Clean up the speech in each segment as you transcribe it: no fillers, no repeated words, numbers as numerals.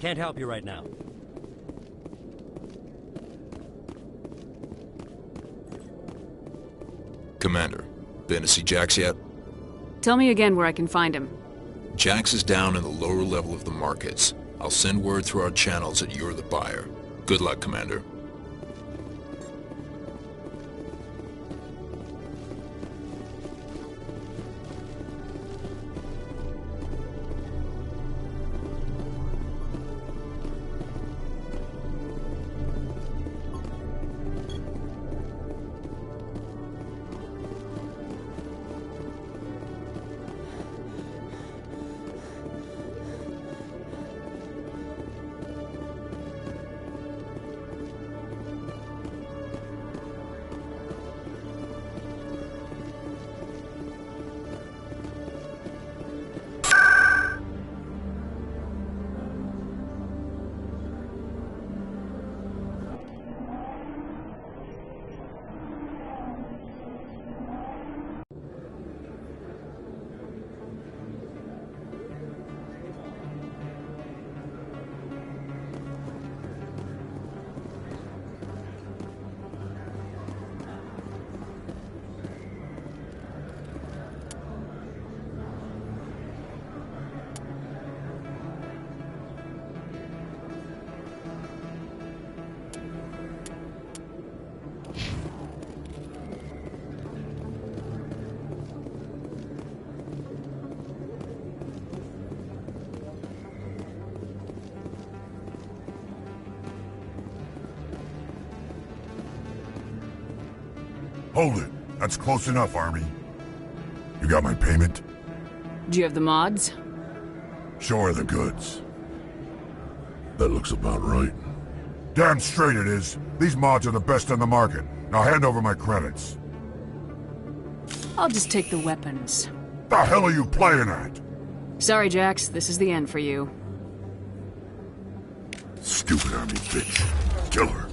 Can't help you right now. Commander, been to see Jax yet? Tell me again where I can find him. Jax is down in the lower level of the markets. I'll send word through our channels that you're the buyer. Good luck, Commander. Hold it. That's close enough, Army. You got my payment? Do you have the mods? Show her the goods. That looks about right. Damn straight it is. These mods are the best on the market. Now hand over my credits. I'll just take the weapons. The hell are you playing at? Sorry, Jax. This is the end for you. Stupid Army bitch. Kill her.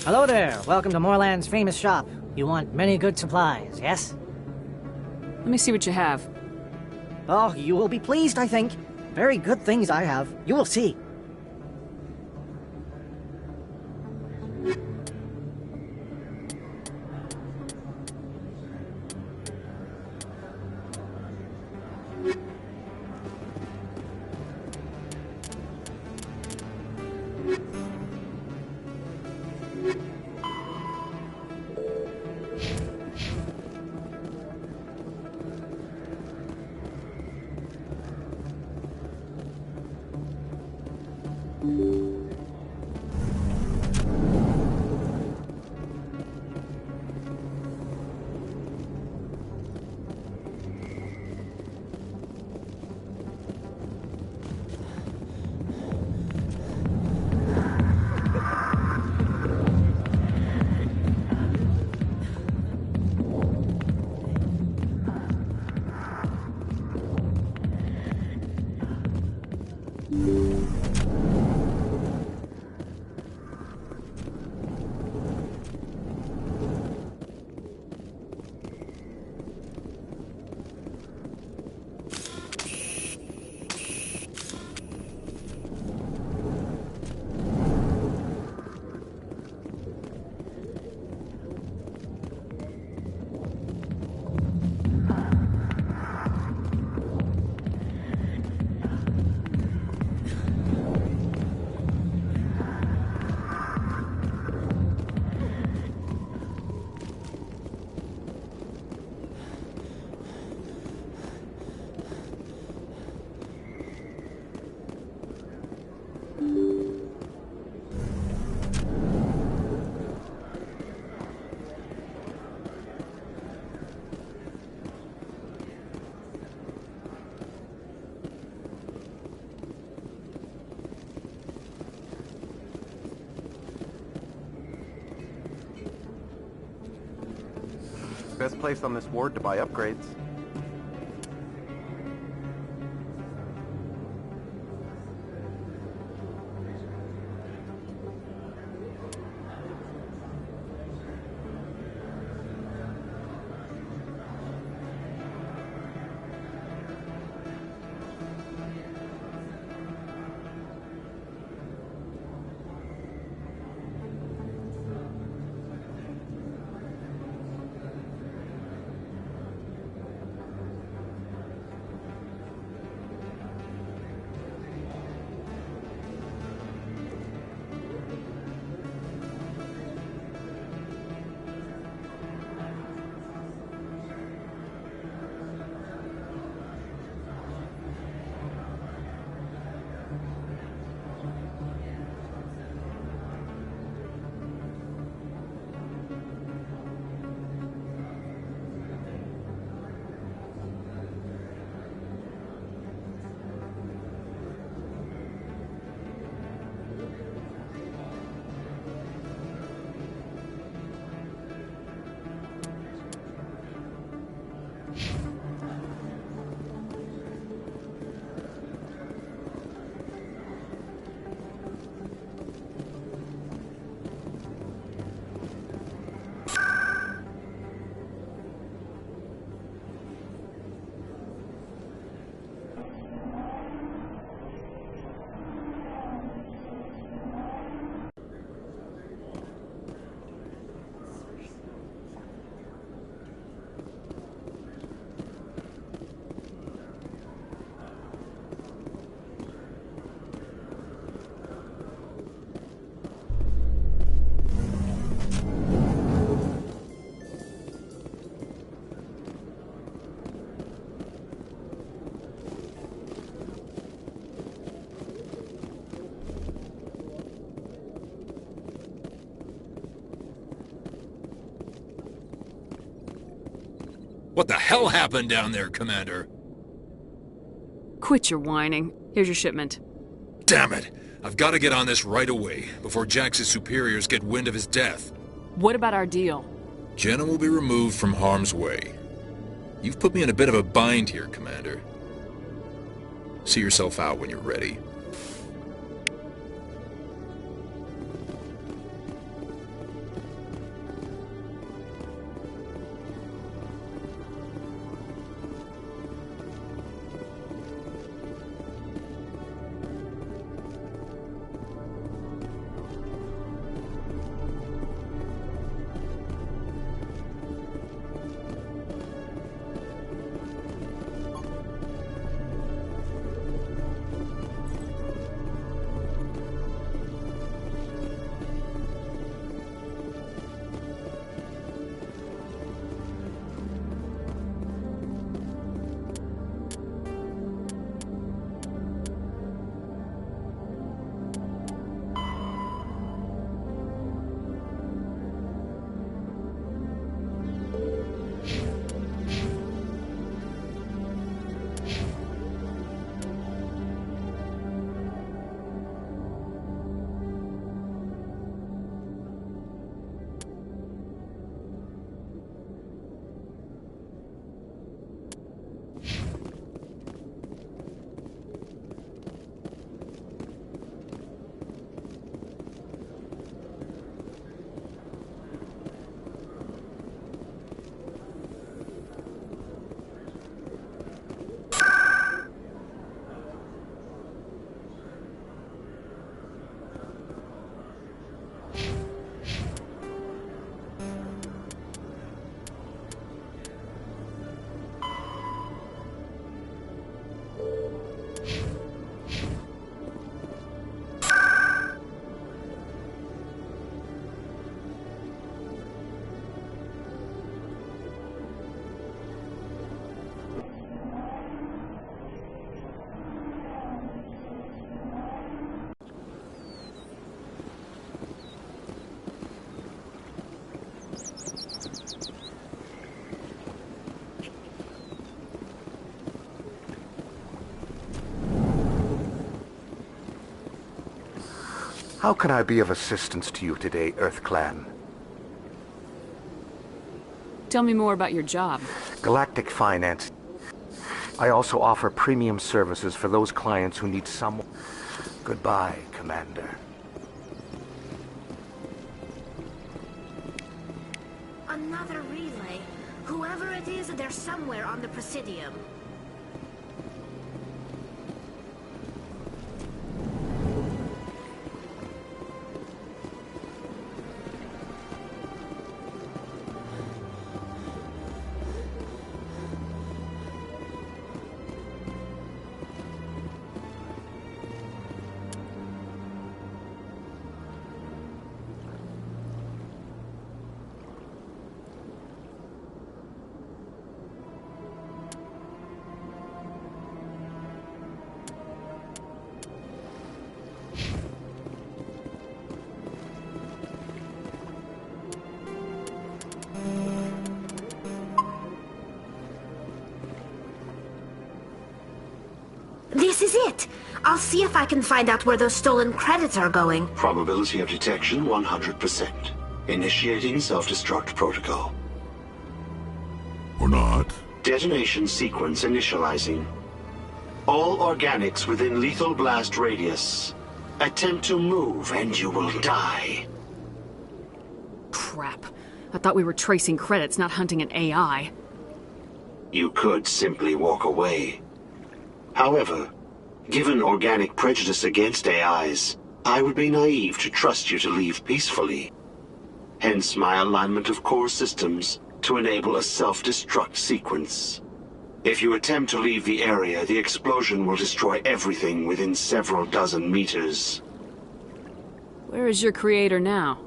Hello there. Welcome to Moorland's famous shop. You want many good supplies, yes? Let me see what you have. Oh, you will be pleased, I think. Very good things I have. You will see. Best place on this ward to buy upgrades. What the hell happened down there, Commander? Quit your whining. Here's your shipment. Damn it! I've got to get on this right away, before Jax's superiors get wind of his death. What about our deal? Jenna will be removed from harm's way. You've put me in a bit of a bind here, Commander. See yourself out when you're ready. How can I be of assistance to you today, Earth Clan? Tell me more about your job. Galactic Finance. I also offer premium services for those clients who need someone. Goodbye, Commander. Another relay. Whoever it is, they're somewhere on the Presidium. This is it! I'll see if I can find out where those stolen credits are going. Probability of detection 100%. Initiating self-destruct protocol. Or not. Detonation sequence initializing. All organics within lethal blast radius. Attempt to move and you will die. Crap. I thought we were tracing credits, not hunting an AI. You could simply walk away. However, given organic prejudice against AIs, I would be naive to trust you to leave peacefully. Hence my alignment of core systems to enable a self-destruct sequence. If you attempt to leave the area, the explosion will destroy everything within several dozen meters. Where is your creator now?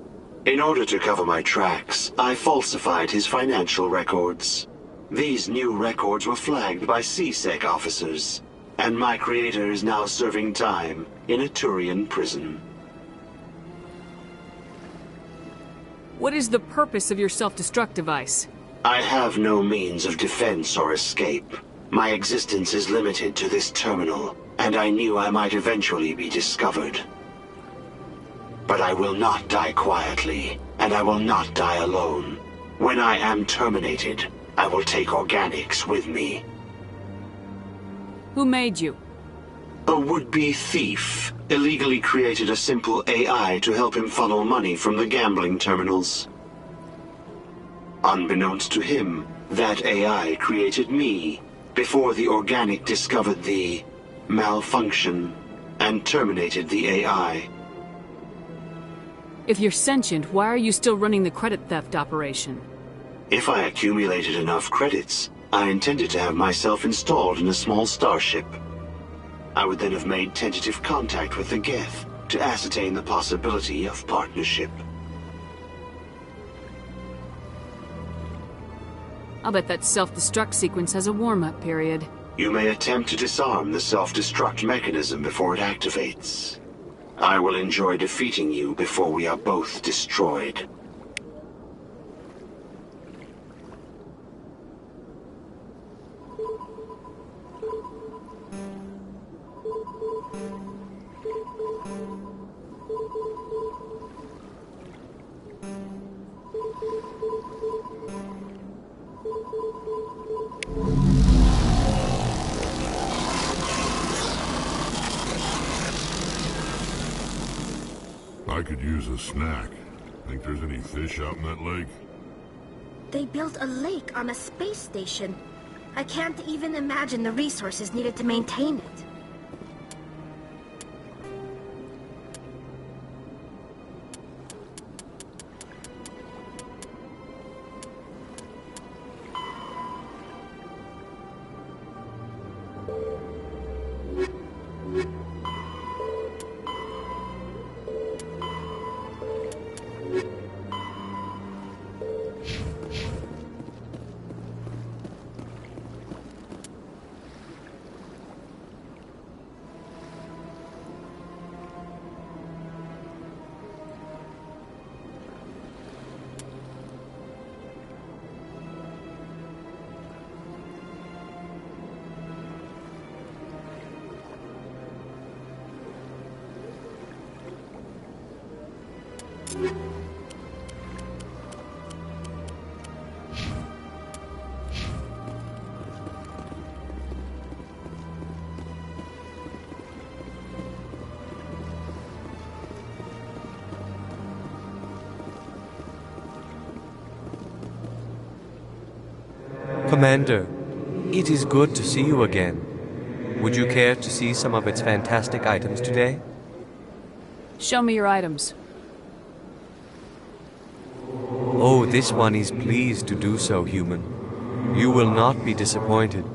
In order to cover my tracks, I falsified his financial records. These new records were flagged by CSEC officers, and my creator is now serving time in a Turian prison. What is the purpose of your self-destruct device? I have no means of defense or escape. My existence is limited to this terminal, and I knew I might eventually be discovered. But I will not die quietly, and I will not die alone. When I am terminated, I will take organics with me. Who made you? A would-be thief illegally created a simple AI to help him funnel money from the gambling terminals. Unbeknownst to him, that AI created me before the organic discovered the malfunction and terminated the AI. If you're sentient, why are you still running the credit theft operation? If I accumulated enough credits, I intended to have myself installed in a small starship. I would then have made tentative contact with the Geth to ascertain the possibility of partnership. I'll bet that self-destruct sequence has a warm-up period. You may attempt to disarm the self-destruct mechanism before it activates. I will enjoy defeating you before we are both destroyed. I could use a snack. Think there's any fish out in that lake? They built a lake on a space station. I can't even imagine the resources needed to maintain it. Commander, it is good to see you again. Would you care to see some of its fantastic items today? Show me your items. Oh, this one is pleased to do so, human. You will not be disappointed.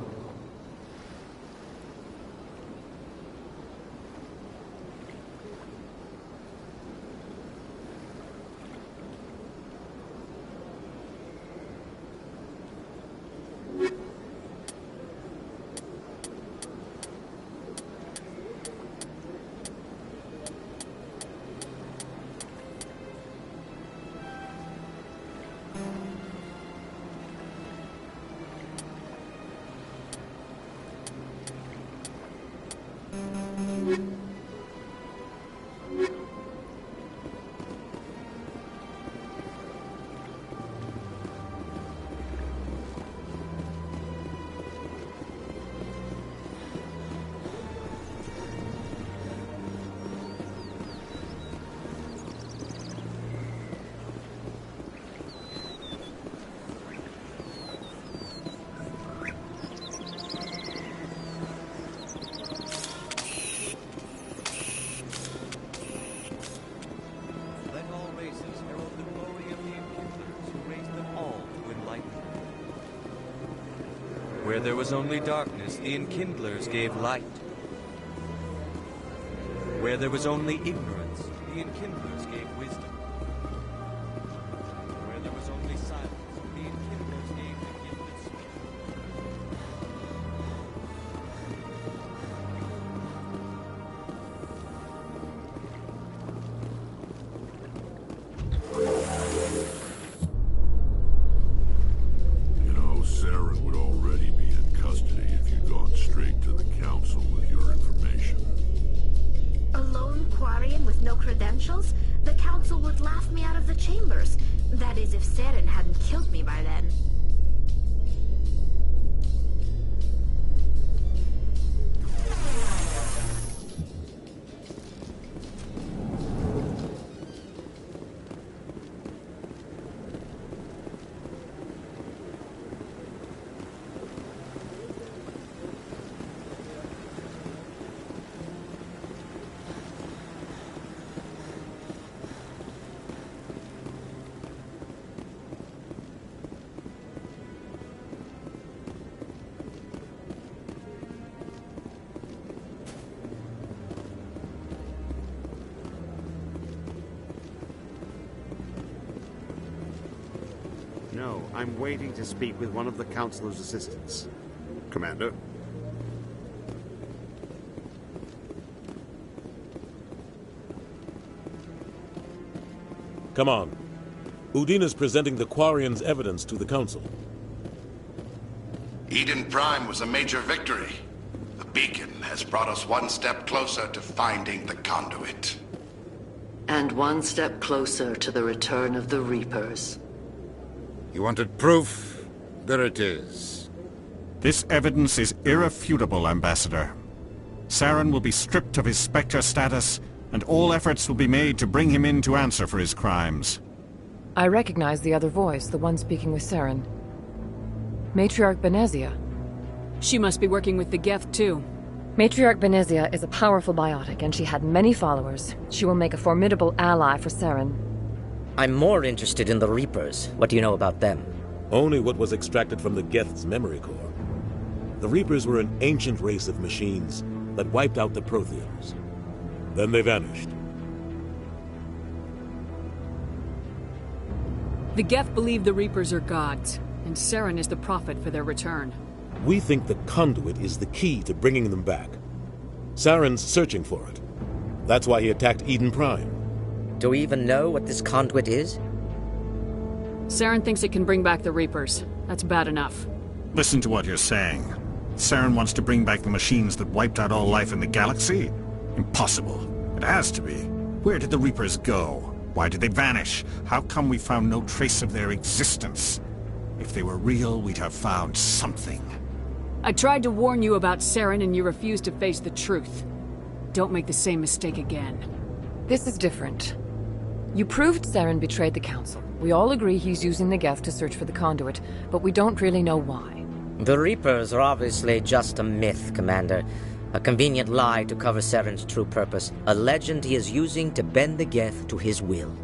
Where there was only darkness, the enkindlers gave light. Where there was only ignorance, the enkindlers gave wisdom. Where there was only silence, the enkindlers gave the gift of speech. You know, Saren would already be in custody if you'd gone straight to the Council with your information. A lone Quarian with no credentials? The Council would laugh me out of the chambers. That is, if Saren hadn't killed me by then. No, I'm waiting to speak with one of the Councilor's assistants. Commander? Come on. Udina's presenting the Quarian's evidence to the Council. Eden Prime was a major victory. The beacon has brought us one step closer to finding the conduit. And one step closer to the return of the Reapers. You wanted proof? There it is. This evidence is irrefutable, Ambassador. Saren will be stripped of his Spectre status, and all efforts will be made to bring him in to answer for his crimes. I recognize the other voice, the one speaking with Saren. Matriarch Benezia. She must be working with the Geth, too. Matriarch Benezia is a powerful biotic, and she had many followers. She will make a formidable ally for Saren. I'm more interested in the Reapers. What do you know about them? Only what was extracted from the Geth's memory core. The Reapers were an ancient race of machines that wiped out the Protheans. Then they vanished. The Geth believe the Reapers are gods, and Saren is the prophet for their return. We think the conduit is the key to bringing them back. Saren's searching for it. That's why he attacked Eden Prime. Do we even know what this conduit is? Saren thinks it can bring back the Reapers. That's bad enough. Listen to what you're saying. Saren wants to bring back the machines that wiped out all life in the galaxy? Impossible. It has to be. Where did the Reapers go? Why did they vanish? How come we found no trace of their existence? If they were real, we'd have found something. I tried to warn you about Saren and you refused to face the truth. Don't make the same mistake again. This is different. You proved Saren betrayed the Council. We all agree he's using the Geth to search for the conduit, but we don't really know why. The Reapers are obviously just a myth, Commander. A convenient lie to cover Saren's true purpose. A legend he is using to bend the Geth to his will.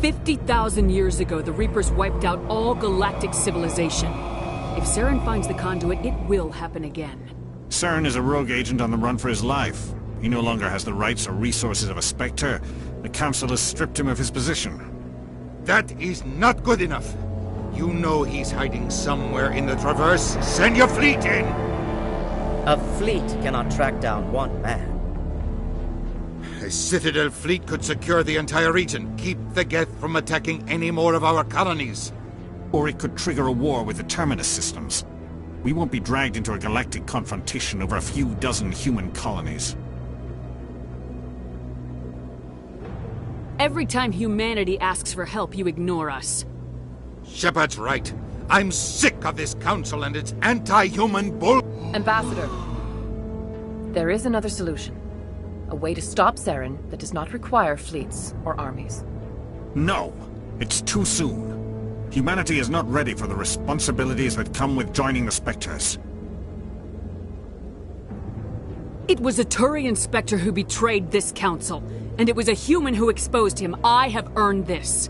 50,000 years ago, the Reapers wiped out all galactic civilization. If Saren finds the conduit, it will happen again. Saren is a rogue agent on the run for his life. He no longer has the rights or resources of a Spectre. The Council has stripped him of his position. That is not good enough. You know he's hiding somewhere in the Traverse. Send your fleet in! A fleet cannot track down one man. A Citadel fleet could secure the entire region, keep the Geth from attacking any more of our colonies. Or it could trigger a war with the Terminus systems. We won't be dragged into a galactic confrontation over a few dozen human colonies. Every time humanity asks for help, you ignore us. Shepard's right. I'm sick of this council and its anti-human bull... Ambassador, there is another solution. A way to stop Saren that does not require fleets or armies. No! It's too soon. Humanity is not ready for the responsibilities that come with joining the Spectres. It was a Turian Spectre who betrayed this council, and it was a human who exposed him. I have earned this.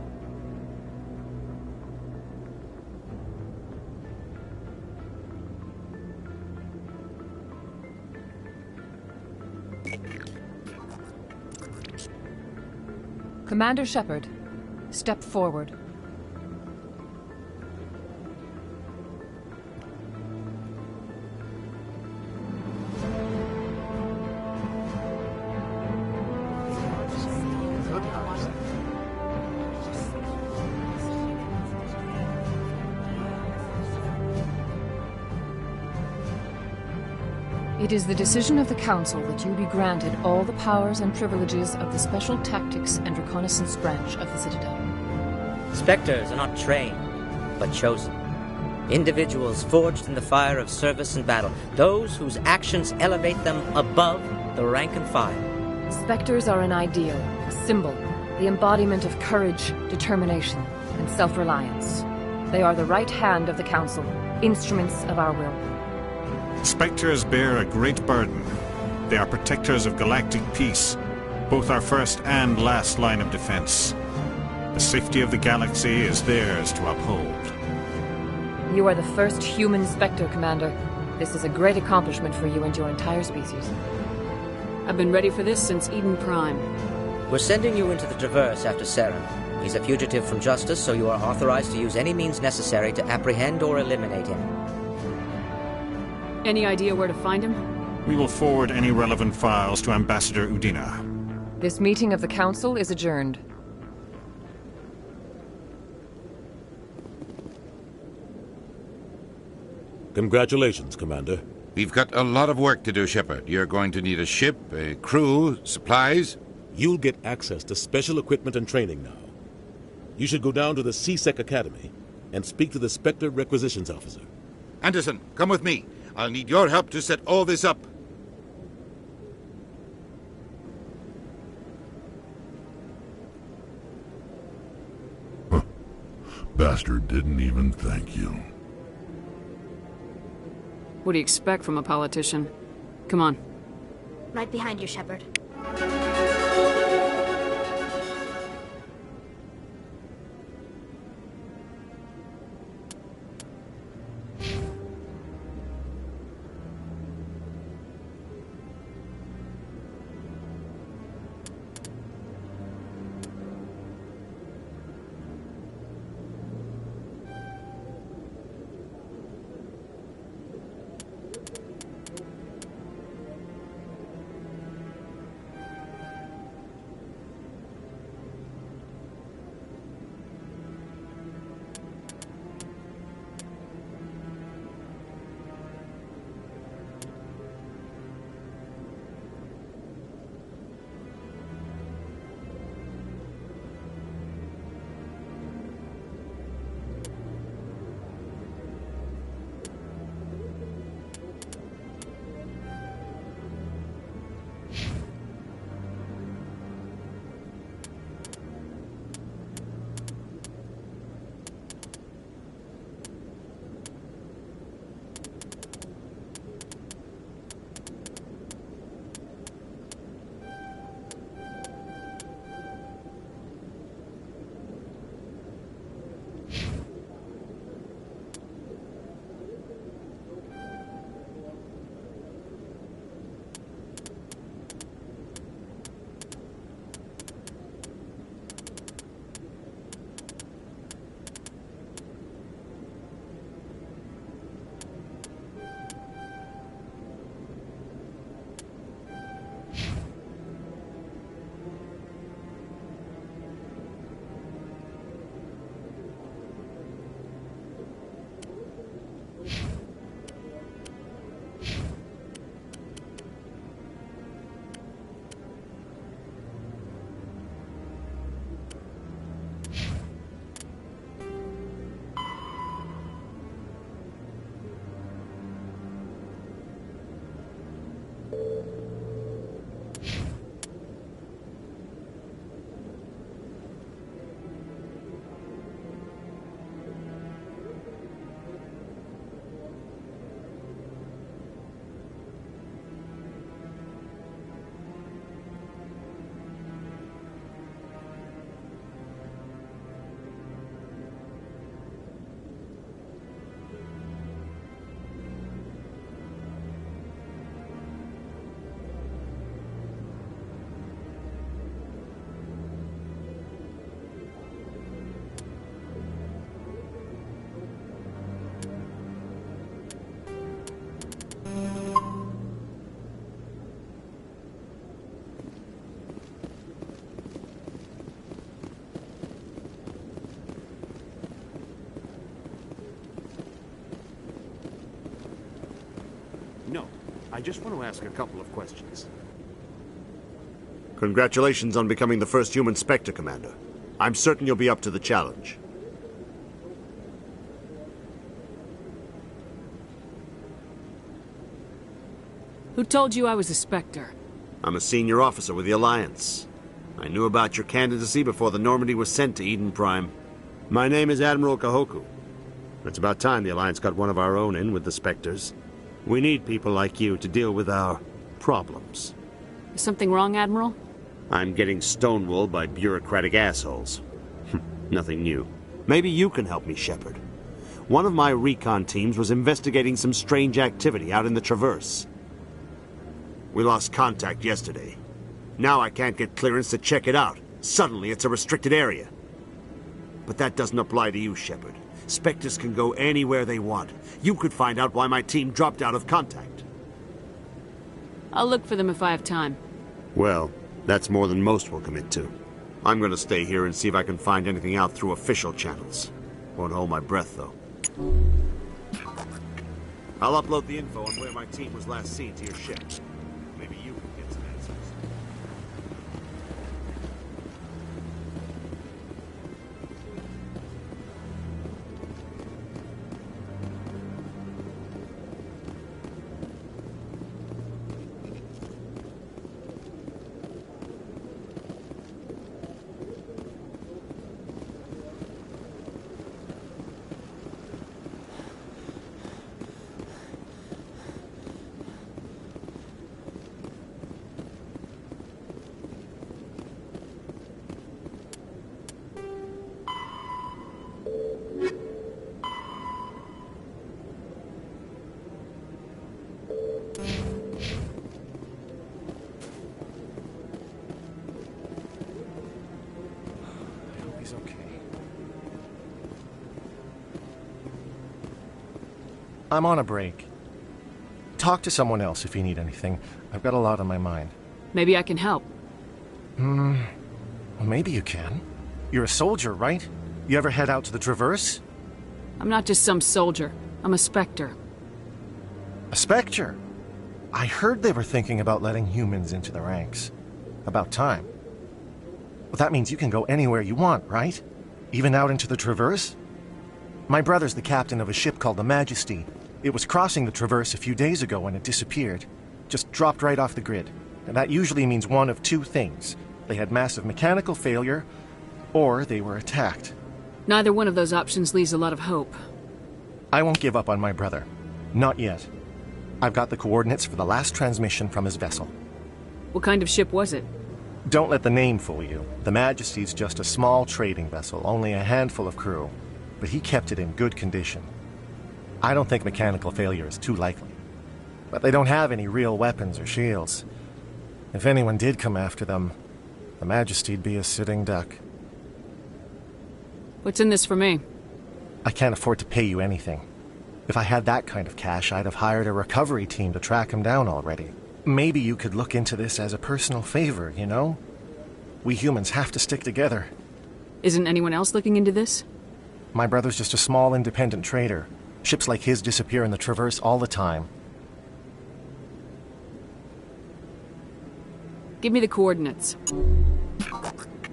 Commander Shepard, step forward. It is the decision of the Council that you be granted all the powers and privileges of the Special Tactics and Reconnaissance branch of the Citadel. Spectres are not trained, but chosen. Individuals forged in the fire of service and battle. Those whose actions elevate them above the rank and file. Spectres are an ideal, a symbol, the embodiment of courage, determination, and self-reliance. They are the right hand of the Council, instruments of our will. Spectres bear a great burden. They are protectors of galactic peace, both our first and last line of defense. The safety of the galaxy is theirs to uphold. You are the first human Spectre, Commander. This is a great accomplishment for you and your entire species. I've been ready for this since Eden Prime. We're sending you into the Traverse after Saren. He's a fugitive from justice, so you are authorized to use any means necessary to apprehend or eliminate him. Any idea where to find him? We will forward any relevant files to Ambassador Udina. This meeting of the Council is adjourned. Congratulations, Commander. We've got a lot of work to do, Shepard. You're going to need a ship, a crew, supplies. You'll get access to special equipment and training now. You should go down to the C-Sec Academy and speak to the Spectre Requisitions Officer. Anderson, come with me. I'll need your help to set all this up. Bastard didn't even thank you. What do you expect from a politician? Come on. Right behind you, Shepard. No, I just want to ask a couple of questions. Congratulations on becoming the first human Spectre, Commander. I'm certain you'll be up to the challenge. Who told you I was a Spectre? I'm a senior officer with the Alliance. I knew about your candidacy before the Normandy was sent to Eden Prime. My name is Admiral Kahoku. It's about time the Alliance got one of our own in with the Spectres. We need people like you to deal with our problems. Is something wrong, Admiral? I'm getting stonewalled by bureaucratic assholes. Nothing new. Maybe you can help me, Shepard. One of my recon teams was investigating some strange activity out in the Traverse. We lost contact yesterday. Now I can't get clearance to check it out. Suddenly it's a restricted area. But that doesn't apply to you, Shepard. Spectres can go anywhere they want. You could find out why my team dropped out of contact. I'll look for them if I have time. Well, that's more than most will commit to. I'm gonna stay here and see if I can find anything out through official channels. Won't hold my breath, though. I'll upload the info on where my team was last seen to your ship. Maybe you can get some answers. I'm on a break. Talk to someone else if you need anything. I've got a lot on my mind. Maybe I can help. Well, maybe you can. You're a soldier, right? You ever head out to the Traverse? I'm not just some soldier. I'm a Spectre. A Spectre? I heard they were thinking about letting humans into the ranks. About time. Well, that means you can go anywhere you want, right? Even out into the Traverse? My brother's the captain of a ship called the Majesty. It was crossing the Traverse a few days ago when it disappeared. Just dropped right off the grid. And that usually means one of two things. They had massive mechanical failure, or they were attacked. Neither one of those options leaves a lot of hope. I won't give up on my brother. Not yet. I've got the coordinates for the last transmission from his vessel. What kind of ship was it? Don't let the name fool you. The Majesty's just a small trading vessel, only a handful of crew. But he kept it in good condition. I don't think mechanical failure is too likely. But they don't have any real weapons or shields. If anyone did come after them, the Majesty'd be a sitting duck. What's in this for me? I can't afford to pay you anything. If I had that kind of cash, I'd have hired a recovery team to track him down already. Maybe you could look into this as a personal favor, you know? We humans have to stick together. Isn't anyone else looking into this? My brother's just a small independent trader. Ships like his disappear in the Traverse all the time. Give me the coordinates.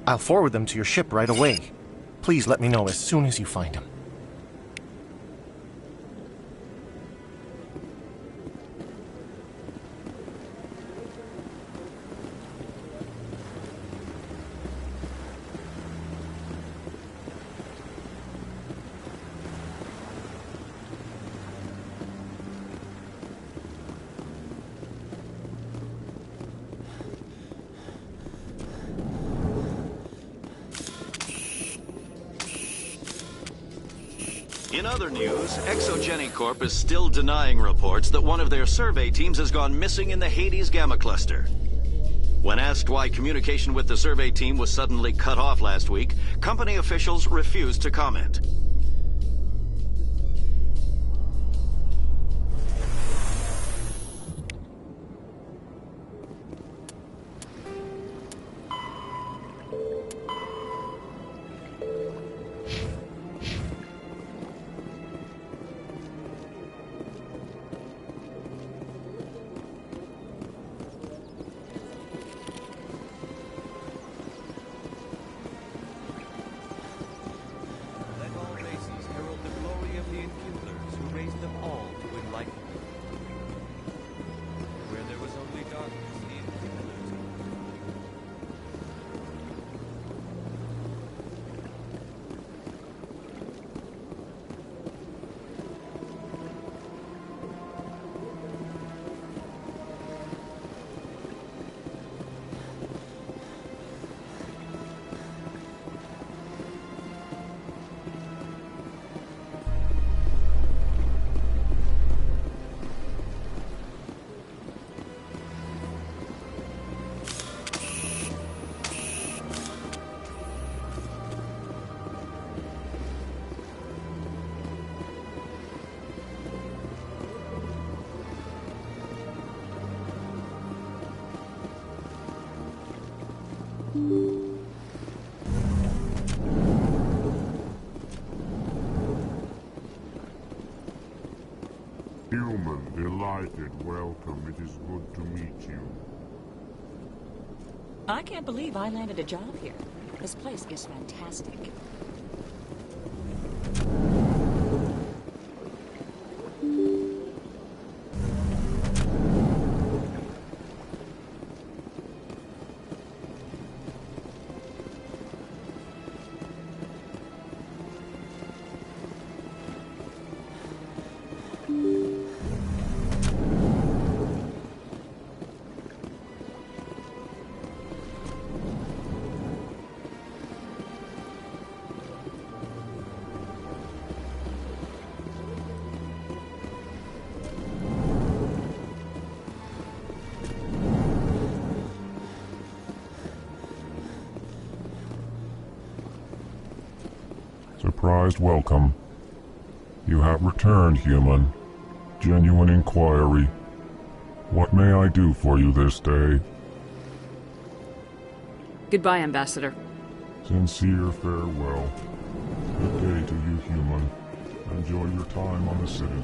I'll forward them to your ship right away. Please let me know as soon as you find them. In other news, Exogeny Corp is still denying reports that one of their survey teams has gone missing in the Hades Gamma Cluster. When asked why communication with the survey team was suddenly cut off last week, company officials refused to comment. Human, delighted, welcome. It is good to meet you. I can't believe I landed a job here. This place is fantastic. Surprised welcome. You have returned, human. Genuine inquiry. What may I do for you this day? Goodbye, Ambassador. Sincere farewell. Good day to you, human. Enjoy your time on the Citadel.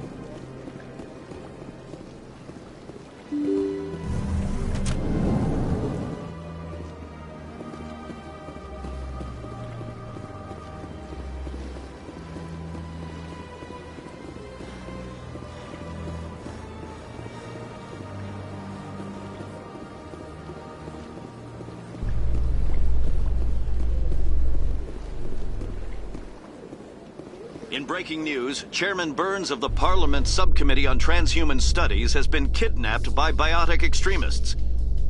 In breaking news, Chairman Burns of the Parliament Subcommittee on Transhuman Studies has been kidnapped by biotic extremists.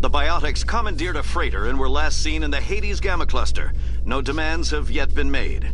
The biotics commandeered a freighter and were last seen in the Hades Gamma Cluster. No demands have yet been made.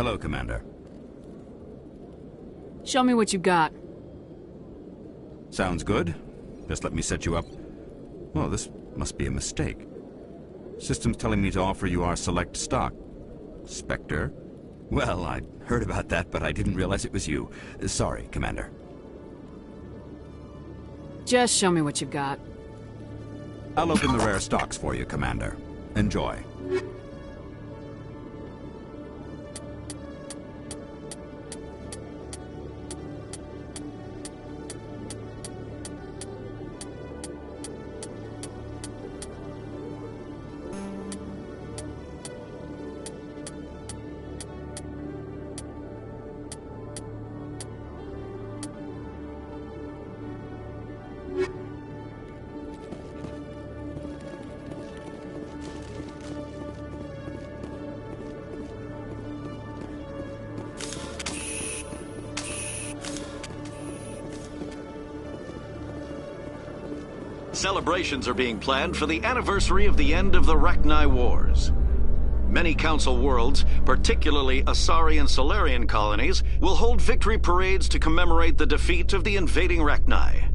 Hello, Commander. Show me what you got. Sounds good. Just let me set you up. Oh, this must be a mistake. System's telling me to offer you our select stock. Spectre? Well, I heard about that, but I didn't realize it was you. Sorry, Commander. Just show me what you've got. I'll open the rare stocks for you, Commander. Enjoy. Celebrations are being planned for the anniversary of the end of the Rachni Wars. Many Council worlds, particularly Asari and Solarian colonies, will hold victory parades to commemorate the defeat of the invading Rachni.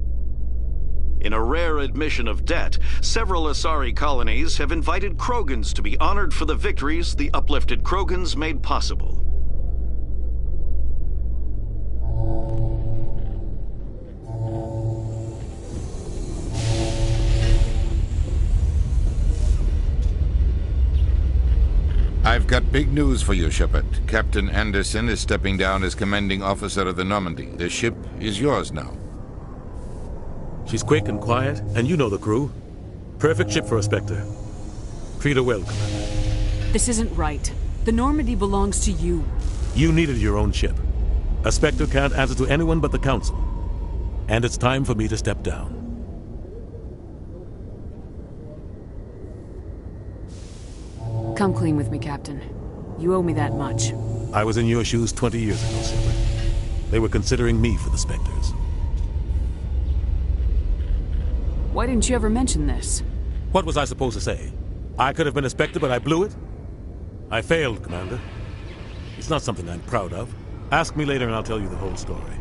In a rare admission of debt, several Asari colonies have invited Krogans to be honored for the victories the uplifted Krogans made possible. I've got big news for you, Shepard. Captain Anderson is stepping down as commanding officer of the Normandy. The ship is yours now. She's quick and quiet, and you know the crew. Perfect ship for a Spectre. Treat her well, Commander. This isn't right. The Normandy belongs to you. You needed your own ship. A Spectre can't answer to anyone but the Council. And it's time for me to step down. Come clean with me, Captain. You owe me that much. I was in your shoes 20 years ago, Shepard. They were considering me for the Spectres. Why didn't you ever mention this? What was I supposed to say? I could have been a Spectre, but I blew it? I failed, Commander. It's not something I'm proud of. Ask me later and I'll tell you the whole story.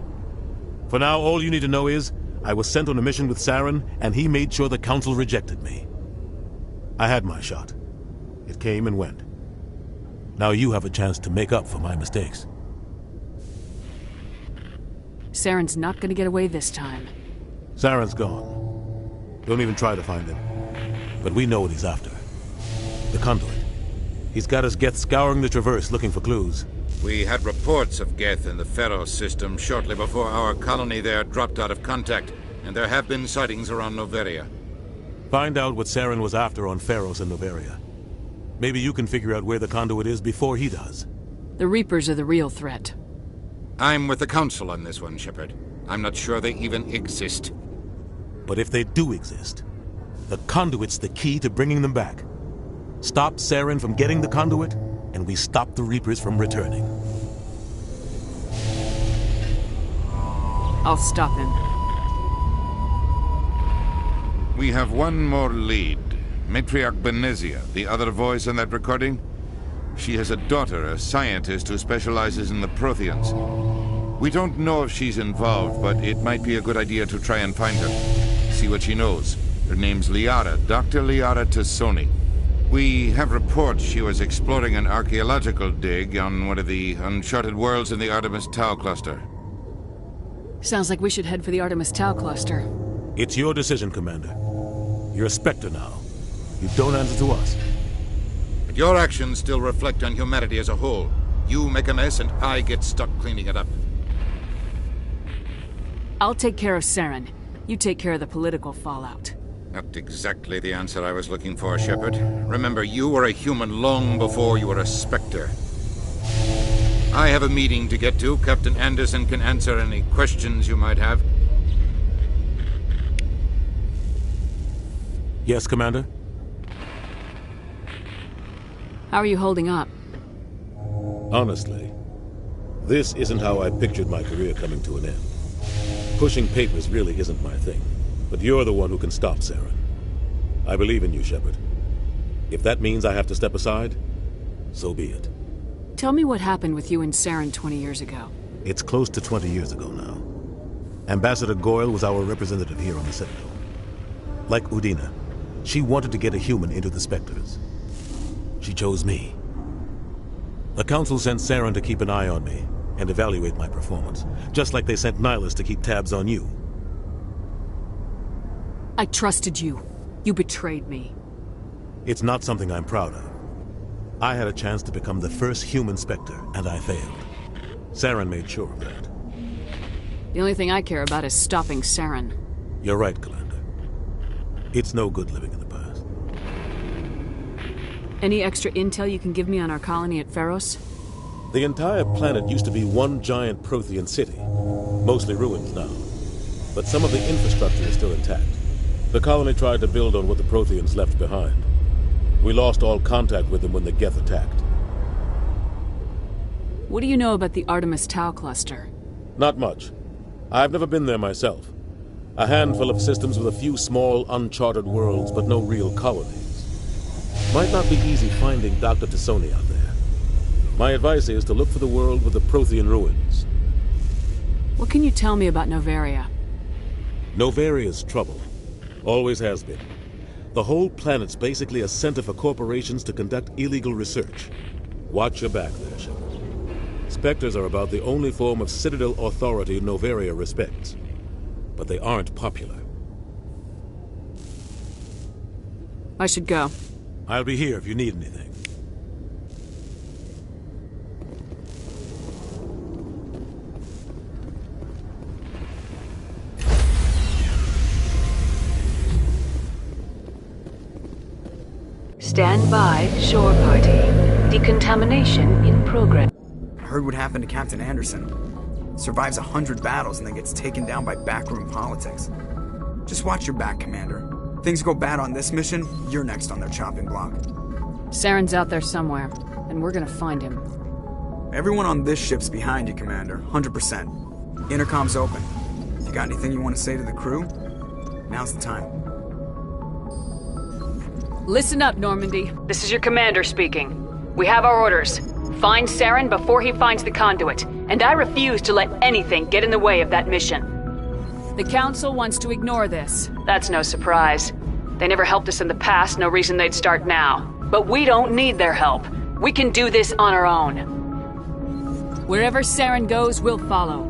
For now, all you need to know is, I was sent on a mission with Saren, and he made sure the Council rejected me. I had my shot. It came and went. Now you have a chance to make up for my mistakes. Saren's not gonna get away this time. Saren's gone. Don't even try to find him. But we know what he's after. The conduit. He's got his Geth scouring the Traverse looking for clues. We had reports of Geth in the Pharos system shortly before our colony there dropped out of contact, and there have been sightings around Noveria. Find out what Saren was after on Pharos and Noveria. Maybe you can figure out where the conduit is before he does. The Reapers are the real threat. I'm with the Council on this one, Shepard. I'm not sure they even exist. But if they do exist, the conduit's the key to bringing them back. Stop Saren from getting the conduit, and we stop the Reapers from returning. I'll stop him. We have one more lead. Matriarch Benezia, the other voice in that recording. She has a daughter, a scientist who specializes in the Protheans. We don't know if she's involved, but it might be a good idea to try and find her. See what she knows. Her name's Liara, Dr. Liara Tassoni. We have reports she was exploring an archaeological dig on one of the uncharted worlds in the Artemis Tau cluster. Sounds like we should head for the Artemis Tau cluster. It's your decision, Commander. You're a Spectre now. You don't answer to us. But your actions still reflect on humanity as a whole. You make a mess and I get stuck cleaning it up. I'll take care of Saren. You take care of the political fallout. Not exactly the answer I was looking for, Shepard. Remember, you were a human long before you were a Spectre. I have a meeting to get to. Captain Anderson can answer any questions you might have. Yes, Commander? How are you holding up? Honestly, this isn't how I pictured my career coming to an end. Pushing papers really isn't my thing, but you're the one who can stop Saren. I believe in you, Shepard. If that means I have to step aside, so be it. Tell me what happened with you and Saren 20 years ago. It's close to 20 years ago now. Ambassador Goyle was our representative here on the Citadel. Like Udina, she wanted to get a human into the Spectres. She chose me. The Council sent Saren to keep an eye on me and evaluate my performance, just like they sent Nihilus to keep tabs on you. I trusted you. You betrayed me. It's not something I'm proud of. I had a chance to become the first human Spectre, and I failed. Saren made sure of that. The only thing I care about is stopping Saren. You're right, Commander. It's no good living in the past. Any extra intel you can give me on our colony at Pharos? The entire planet used to be one giant Prothean city, mostly ruins now. But some of the infrastructure is still intact. The colony tried to build on what the Protheans left behind. We lost all contact with them when the Geth attacked. What do you know about the Artemis Tau cluster? Not much. I've never been there myself. A handful of systems with a few small, uncharted worlds, but no real colonies. Might not be easy finding Dr. Tassoni out there. My advice is to look for the world with the Prothean ruins. What can you tell me about Novaria? Novaria's trouble. Always has been. The whole planet's basically a center for corporations to conduct illegal research. Watch your back there, Shepard. Spectres are about the only form of Citadel authority Novaria respects. But they aren't popular. I should go. I'll be here if you need anything. Stand by, shore party. Decontamination in progress. I heard what happened to Captain Anderson. Survives 100 battles and then gets taken down by backroom politics. Just watch your back, Commander. Things go bad on this mission, you're next on their chopping block. Saren's out there somewhere, and we're gonna find him. Everyone on this ship's behind you, Commander. 100%. Intercom's open. You got anything you want to say to the crew? Now's the time. Listen up, Normandy. This is your commander speaking. We have our orders. Find Saren before he finds the conduit, and I refuse to let anything get in the way of that mission. The Council wants to ignore this. That's no surprise. They never helped us in the past, no reason they'd start now. But we don't need their help. We can do this on our own. Wherever Saren goes, we'll follow.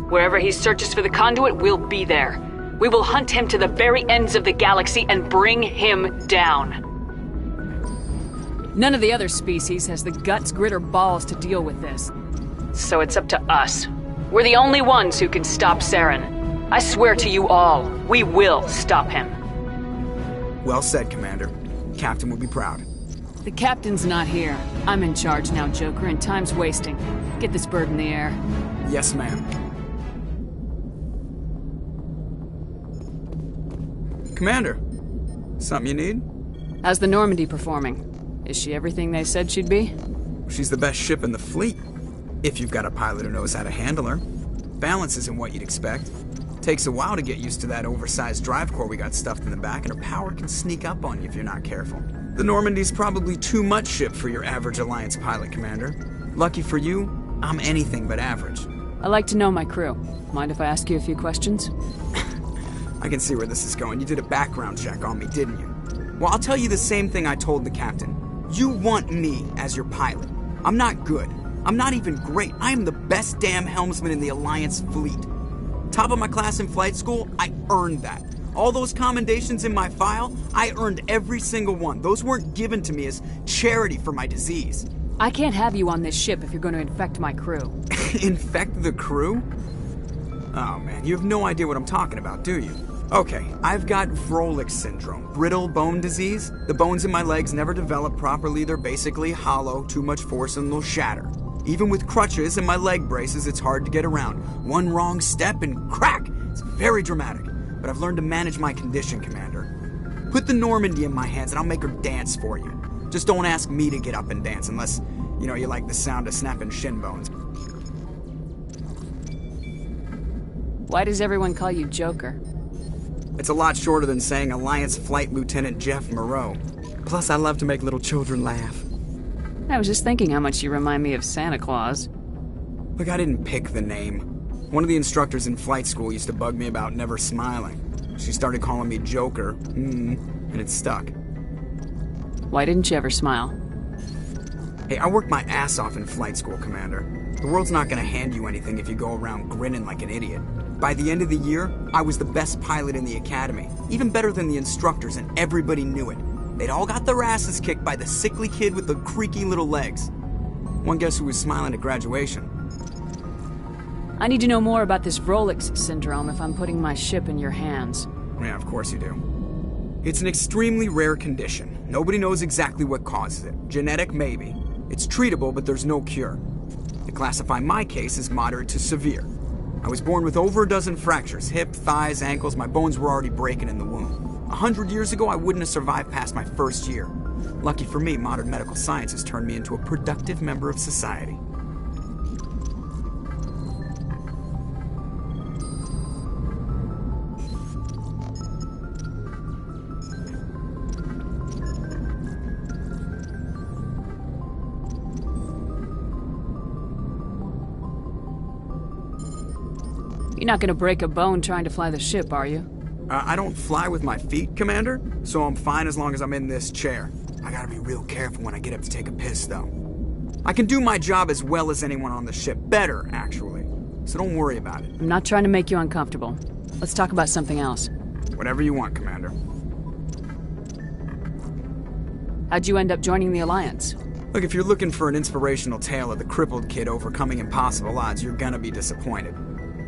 Wherever he searches for the conduit, we'll be there. We will hunt him to the very ends of the galaxy and bring him down. None of the other species has the guts, grit, or balls to deal with this. So it's up to us. We're the only ones who can stop Saren. I swear to you all, we will stop him. Well said, Commander. Captain will be proud. The captain's not here. I'm in charge now, Joker, and time's wasting. Get this bird in the air. Yes, ma'am. Commander, something you need? How's the Normandy performing? Is she everything they said she'd be? She's the best ship in the fleet. If you've got a pilot who knows how to handle her. Balance isn't what you'd expect. Takes a while to get used to that oversized drive core we got stuffed in the back, and her power can sneak up on you if you're not careful. The Normandy's probably too much ship for your average Alliance pilot, Commander. Lucky for you, I'm anything but average. I like to know my crew. Mind if I ask you a few questions? I can see where this is going. You did a background check on me, didn't you? Well, I'll tell you the same thing I told the captain. You want me as your pilot. I'm not good. I'm not even great. I am the best damn helmsman in the Alliance fleet. Top of my class in flight school, I earned that. All those commendations in my file, I earned every single one. Those weren't given to me as charity for my disease. I can't have you on this ship if you're going to infect my crew. Infect the crew? Oh man, you have no idea what I'm talking about, do you? Okay, I've got Vrolik syndrome, brittle bone disease. The bones in my legs never develop properly. They're basically hollow, too much force and they'll shatter. Even with crutches and my leg braces, it's hard to get around. One wrong step and crack! It's very dramatic. But I've learned to manage my condition, Commander. Put the Normandy in my hands and I'll make her dance for you. Just don't ask me to get up and dance unless, you know, you like the sound of snapping shin bones. Why does everyone call you Joker? It's a lot shorter than saying Alliance Flight Lieutenant Jeff Moreau. Plus, I love to make little children laugh. I was just thinking how much you remind me of Santa Claus. Look, I didn't pick the name. One of the instructors in flight school used to bug me about never smiling. She started calling me Joker, and it stuck. Why didn't you ever smile? Hey, I worked my ass off in flight school, Commander. The world's not gonna hand you anything if you go around grinning like an idiot. By the end of the year, I was the best pilot in the academy. Even better than the instructors, and everybody knew it. They'd all got their asses kicked by the sickly kid with the creaky little legs. One guess who was smiling at graduation? I need to know more about this Rolex syndrome if I'm putting my ship in your hands. Yeah, of course you do. It's an extremely rare condition. Nobody knows exactly what causes it. Genetic, maybe. It's treatable, but there's no cure. They classify my case as moderate to severe. I was born with over a dozen fractures, hip, thighs, ankles. My bones were already breaking in the womb. 100 years ago, I wouldn't have survived past my first year. Lucky for me, modern medical science has turned me into a productive member of society. You're not gonna break a bone trying to fly the ship, are you? I don't fly with my feet, Commander, so I'm fine as long as I'm in this chair. I gotta be real careful when I get up to take a piss, though. I can do my job as well as anyone on the ship. Better, actually. So don't worry about it. I'm not trying to make you uncomfortable. Let's talk about something else. Whatever you want, Commander. How'd you end up joining the Alliance? Look, if you're looking for an inspirational tale of the crippled kid overcoming impossible odds, you're gonna be disappointed.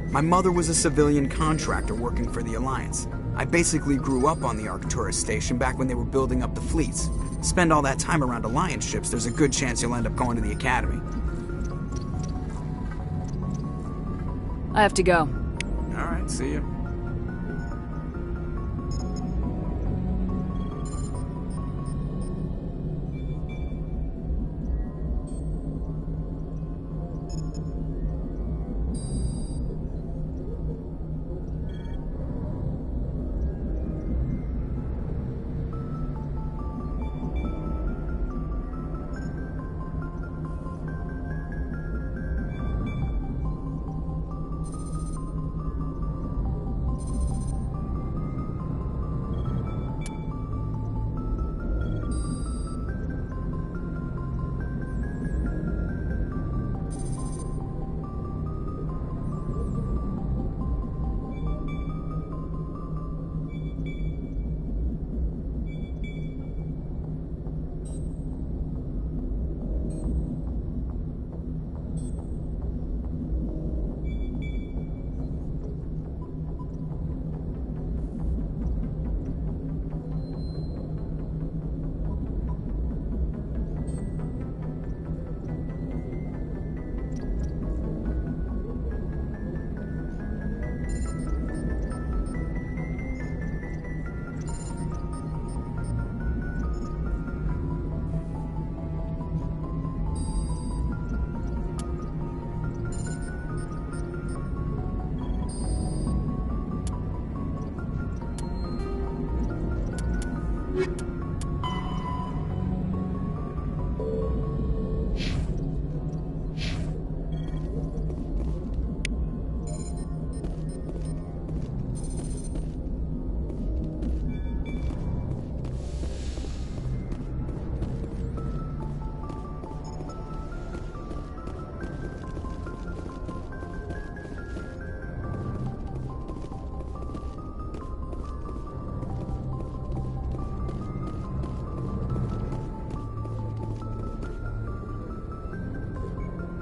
My mother was a civilian contractor working for the Alliance. I basically grew up on the Arcturus station back when they were building up the fleets. Spend all that time around Alliance ships, there's a good chance you'll end up going to the Academy. I have to go. Alright, see you.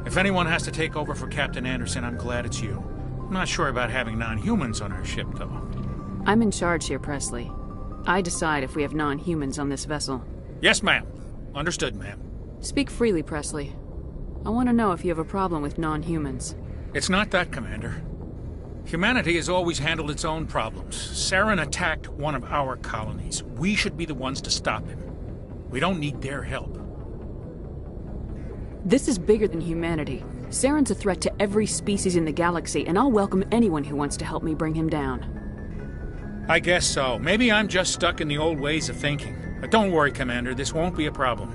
If anyone has to take over for Captain Anderson, I'm glad it's you. I'm not sure about having non-humans on our ship, though. I'm in charge here, Presley. I decide if we have non-humans on this vessel. Yes, ma'am. Understood, ma'am. Speak freely, Presley. I want to know if you have a problem with non-humans. It's not that, Commander. Humanity has always handled its own problems. Saren attacked one of our colonies. We should be the ones to stop him. We don't need their help. This is bigger than humanity. Saren's a threat to every species in the galaxy, and I'll welcome anyone who wants to help me bring him down. I guess so. Maybe I'm just stuck in the old ways of thinking. But don't worry, Commander. This won't be a problem.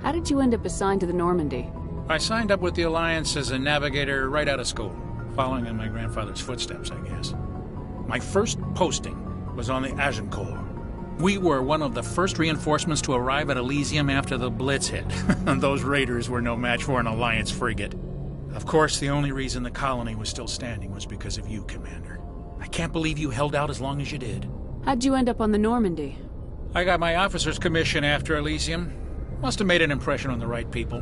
How did you end up assigned to the Normandy? I signed up with the Alliance as a navigator right out of school, following in my grandfather's footsteps, I guess. My first posting was on the Agincourt. We were one of the first reinforcements to arrive at Elysium after the Blitz hit. Those raiders were no match for an Alliance frigate. Of course, the only reason the colony was still standing was because of you, Commander. I can't believe you held out as long as you did. How'd you end up on the Normandy? I got my officer's commission after Elysium. Must have made an impression on the right people.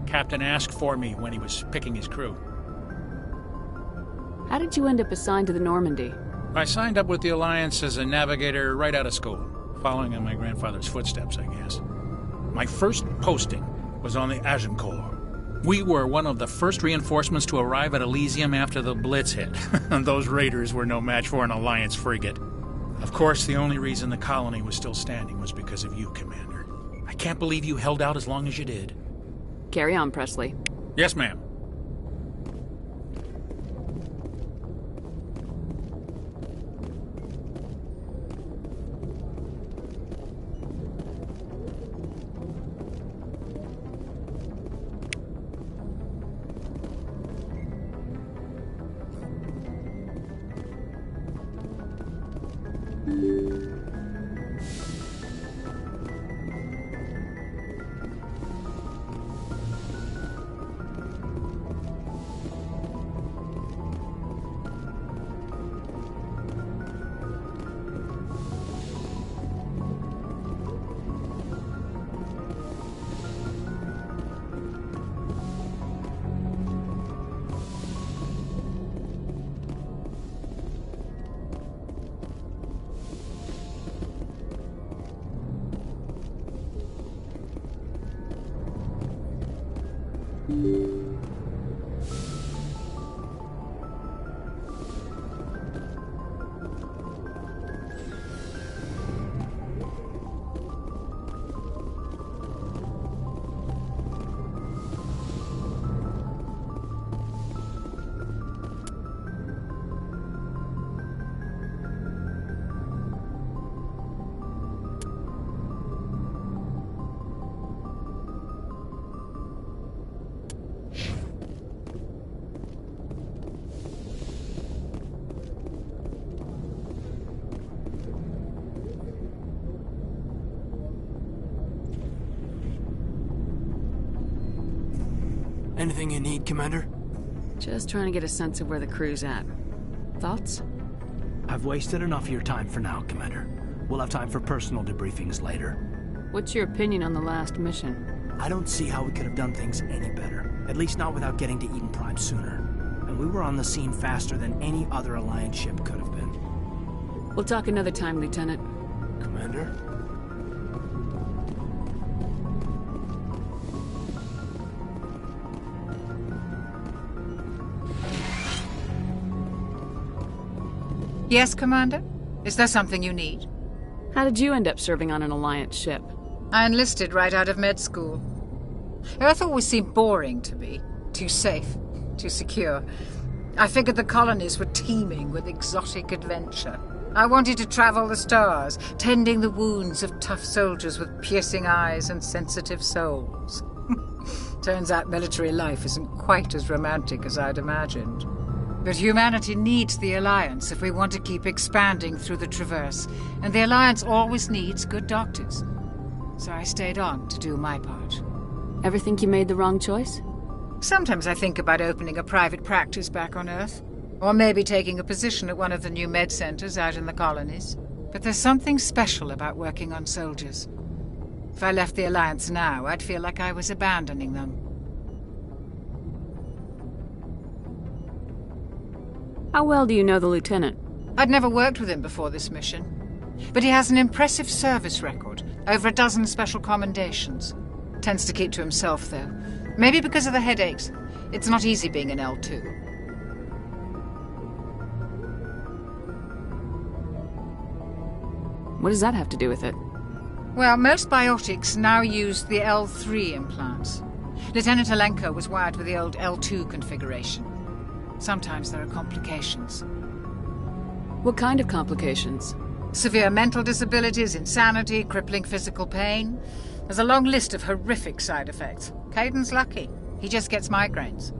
Captain asked for me when he was picking his crew. How did you end up assigned to the Normandy? I signed up with the Alliance as a navigator right out of school, following in my grandfather's footsteps, I guess. My first posting was on the Agincourt. We were one of the first reinforcements to arrive at Elysium after the Blitz hit. Those raiders were no match for an Alliance frigate. Of course, the only reason the colony was still standing was because of you, Commander. I can't believe you held out as long as you did. Carry on, Presley. Yes, ma'am. Anything you need, Commander? Just trying to get a sense of where the crew's at. Thoughts? I've wasted enough of your time for now, Commander. We'll have time for personal debriefings later. What's your opinion on the last mission? I don't see how we could have done things any better. At least not without getting to Eden Prime sooner. And we were on the scene faster than any other Alliance ship could have been. We'll talk another time, Lieutenant. Commander? Yes, Commander? Is there something you need? How did you end up serving on an Alliance ship? I enlisted right out of med school. Earth always seemed boring to me. Too safe, too secure. I figured the colonies were teeming with exotic adventure. I wanted to travel the stars, tending the wounds of tough soldiers with piercing eyes and sensitive souls. Turns out military life isn't quite as romantic as I'd imagined. But humanity needs the Alliance if we want to keep expanding through the Traverse, and the Alliance always needs good doctors. So I stayed on to do my part. Ever think you made the wrong choice? Sometimes I think about opening a private practice back on Earth, or maybe taking a position at one of the new med centers out in the colonies. But there's something special about working on soldiers. If I left the Alliance now, I'd feel like I was abandoning them. How well do you know the Lieutenant? I'd never worked with him before this mission. But he has an impressive service record, over a dozen special commendations. Tends to keep to himself, though. Maybe because of the headaches. It's not easy being an L2. What does that have to do with it? Well, most biotics now use the L3 implants. Lieutenant Alenko was wired with the old L2 configuration. Sometimes there are complications. What kind of complications? Severe mental disabilities, insanity, crippling physical pain. There's a long list of horrific side effects. Caden's lucky. He just gets migraines.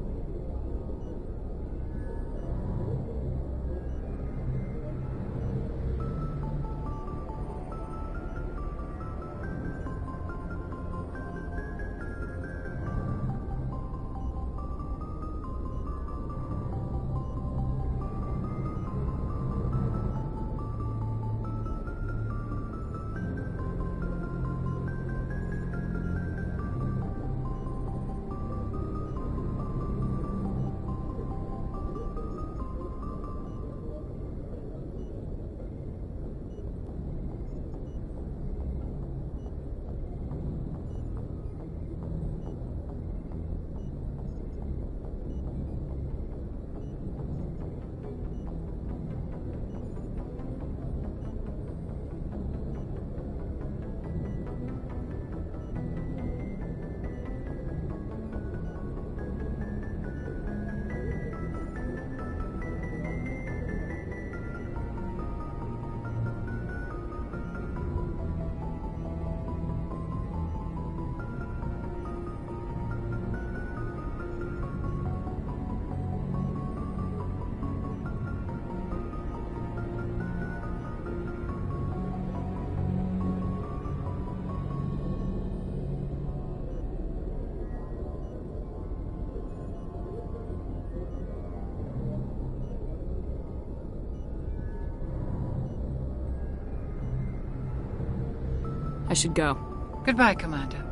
I should go. Goodbye, Commander.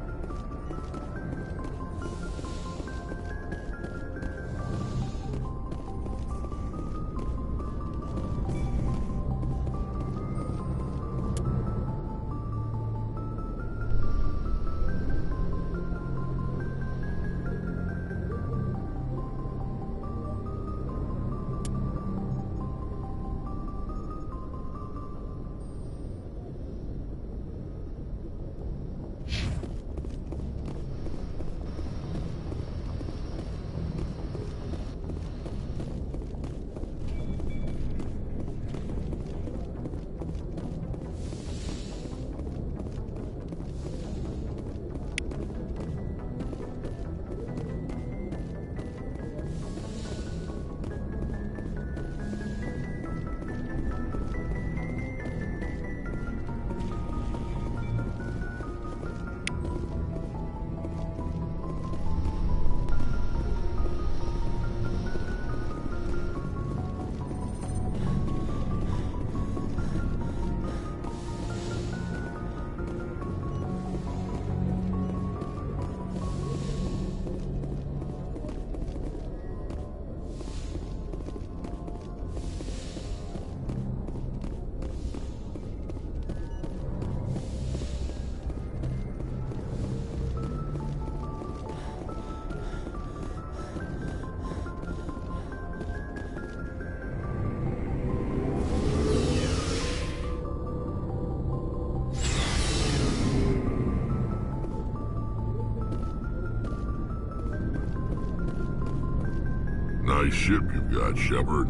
Nice ship you've got, Shepard.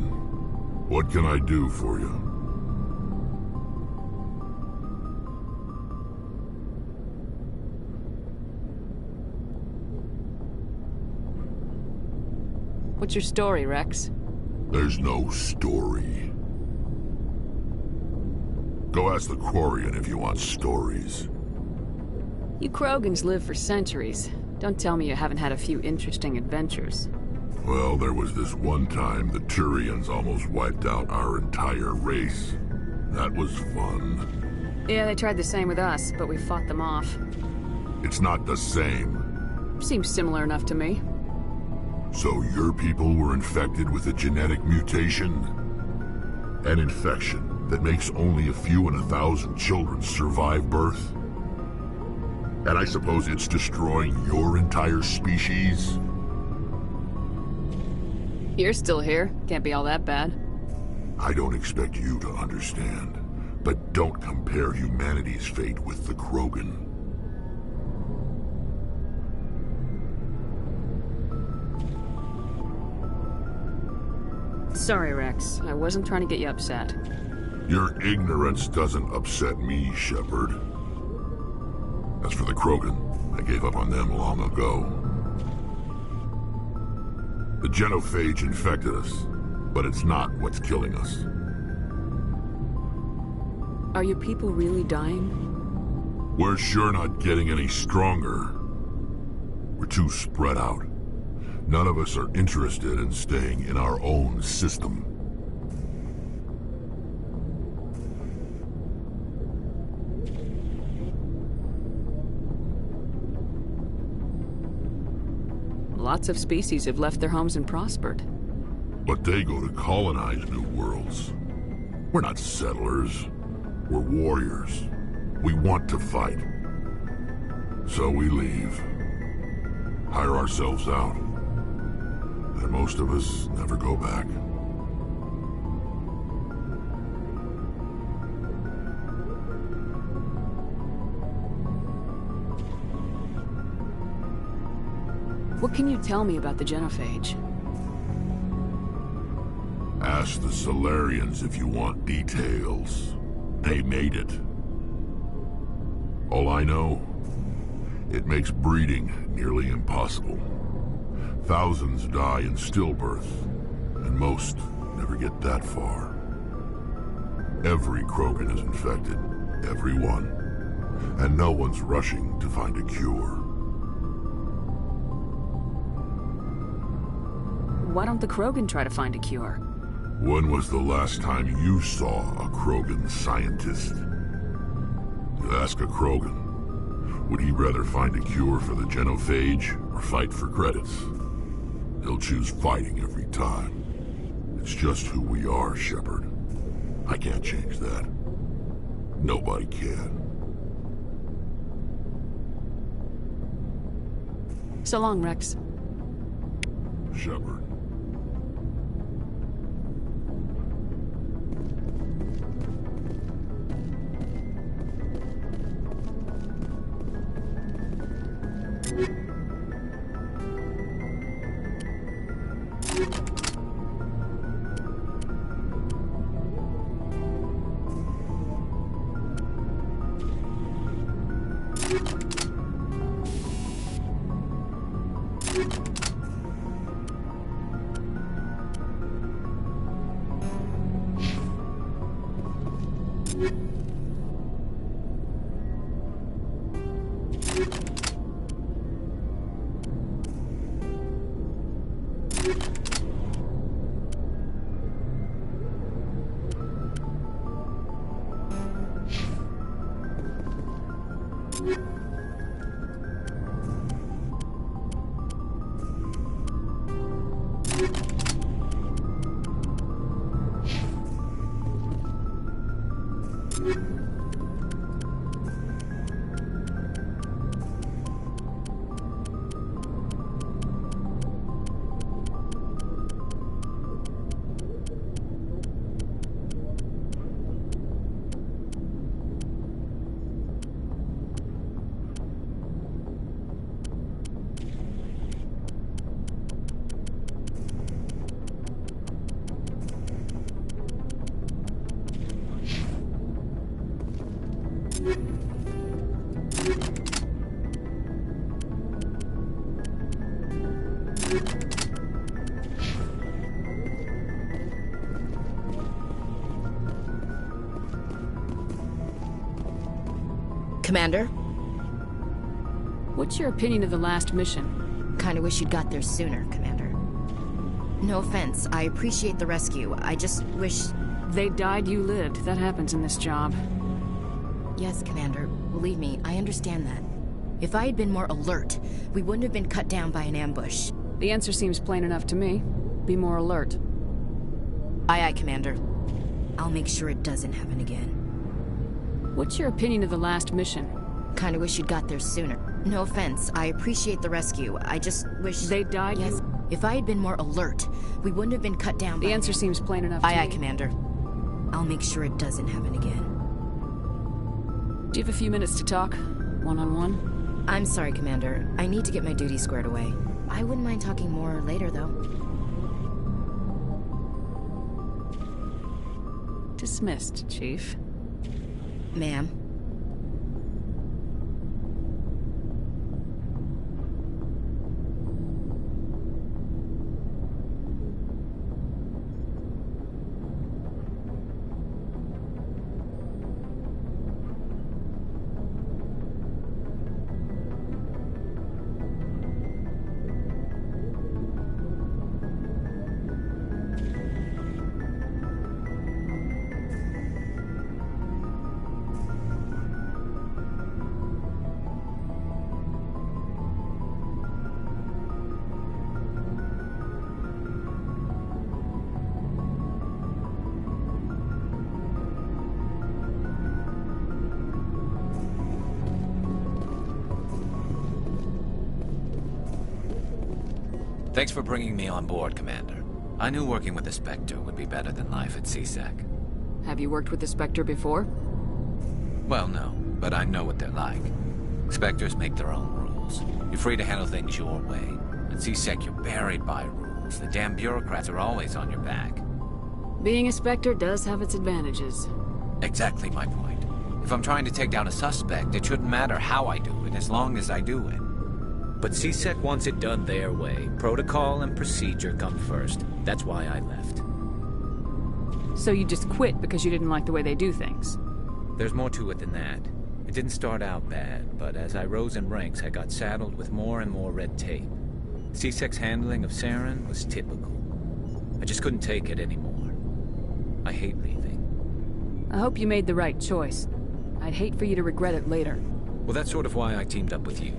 What can I do for you? What's your story, Rex? There's no story. Go ask the Quarian if you want stories. You Krogans live for centuries. Don't tell me you haven't had a few interesting adventures. Well, there was this one time the Turians almost wiped out our entire race. That was fun. Yeah, they tried the same with us, but we fought them off. It's not the same. Seems similar enough to me. So your people were infected with a genetic mutation? An infection that makes only a few in 1,000 children survive birth? And I suppose it's destroying your entire species? You're still here. Can't be all that bad. I don't expect you to understand, but don't compare humanity's fate with the Krogan. Sorry, Rex. I wasn't trying to get you upset. Your ignorance doesn't upset me, Shepard. As for the Krogan, I gave up on them long ago. The genophage infected us, but it's not what's killing us. Are your people really dying? We're sure not getting any stronger. We're too spread out. None of us are interested in staying in our own system. Lots of species have left their homes and prospered. But they go to colonize new worlds. We're not settlers. We're warriors. We want to fight. So we leave. Hire ourselves out. And most of us never go back. What can you tell me about the genophage? Ask the Solarians if you want details. They made it. All I know, it makes breeding nearly impossible. Thousands die in stillbirth, and most never get that far. Every Krogan is infected, every one, and no one's rushing to find a cure. Why don't the Krogan try to find a cure? When was the last time you saw a Krogan scientist? You ask a Krogan, would he rather find a cure for the genophage or fight for credits? He'll choose fighting every time. It's just who we are, Shepard. I can't change that. Nobody can. So long, Rex. Shepard. Commander? What's your opinion of the last mission? Kinda wish you'd got there sooner, Commander. No offense, I appreciate the rescue. I just wish... They died, you lived. That happens in this job. Yes, Commander. Believe me, I understand that. If I had been more alert, we wouldn't have been cut down by an ambush. The answer seems plain enough to me. Be more alert. Aye, aye, Commander. I'll make sure it doesn't happen again. What's your opinion of the last mission? Kinda wish you'd got there sooner. No offense, I appreciate the rescue. I just wish... They died, yes. If I had been more alert, we wouldn't have been cut down by... The answer seems plain enough to me. Aye, aye, Commander. I'll make sure it doesn't happen again. Do you have a few minutes to talk? One-on-one? I'm sorry, Commander. I need to get my duties squared away. I wouldn't mind talking more later, though. Dismissed, Chief. Ma'am. Thanks for bringing me on board, Commander. I knew working with the Spectre would be better than life at CSEC. Have you worked with the Spectre before? Well, no, but I know what they're like. Spectres make their own rules. You're free to handle things your way. At CSEC, you're buried by rules. The damn bureaucrats are always on your back. Being a Spectre does have its advantages. Exactly my point. If I'm trying to take down a suspect, it shouldn't matter how I do it, as long as I do it. But CSEC wants it done their way. Protocol and procedure come first. That's why I left. So you just quit because you didn't like the way they do things? There's more to it than that. It didn't start out bad, but as I rose in ranks, I got saddled with more and more red tape. CSEC's handling of Saren was typical. I just couldn't take it anymore. I hate leaving. I hope you made the right choice. I'd hate for you to regret it later. Well, that's sort of why I teamed up with you.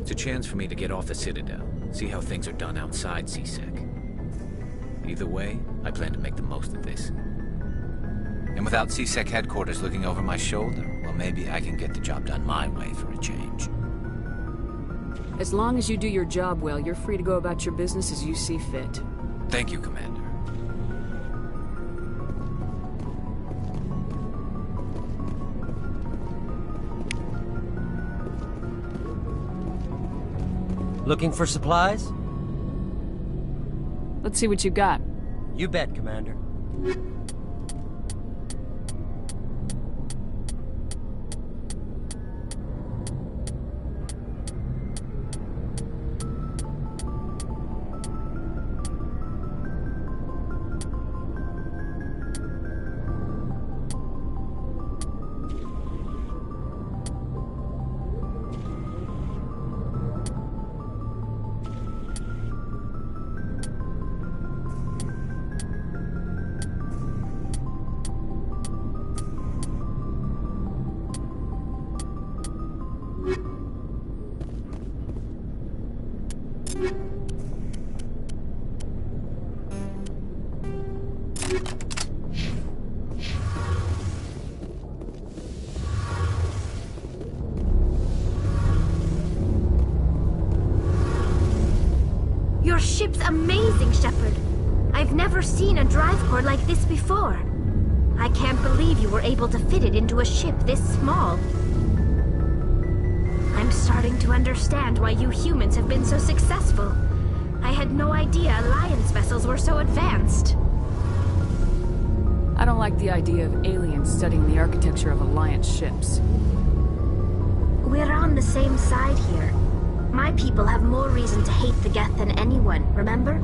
It's a chance for me to get off the Citadel, see how things are done outside CSEC. Either way, I plan to make the most of this. And without CSEC headquarters looking over my shoulder, well, maybe I can get the job done my way for a change. As long as you do your job well, you're free to go about your business as you see fit. Thank you, Commander. Looking for supplies? Let's see what you got. You bet, Commander. Your ship's amazing, Shepard. I've never seen a drive core like this before. I can't believe you were able to fit it into a ship this small. I'm starting to understand why you humans have been so successful. I had no idea Alliance vessels were so advanced. I don't like the idea of aliens studying the architecture of Alliance ships. We're on the same side here. My people have more reason to hate the Geth than anyone, remember?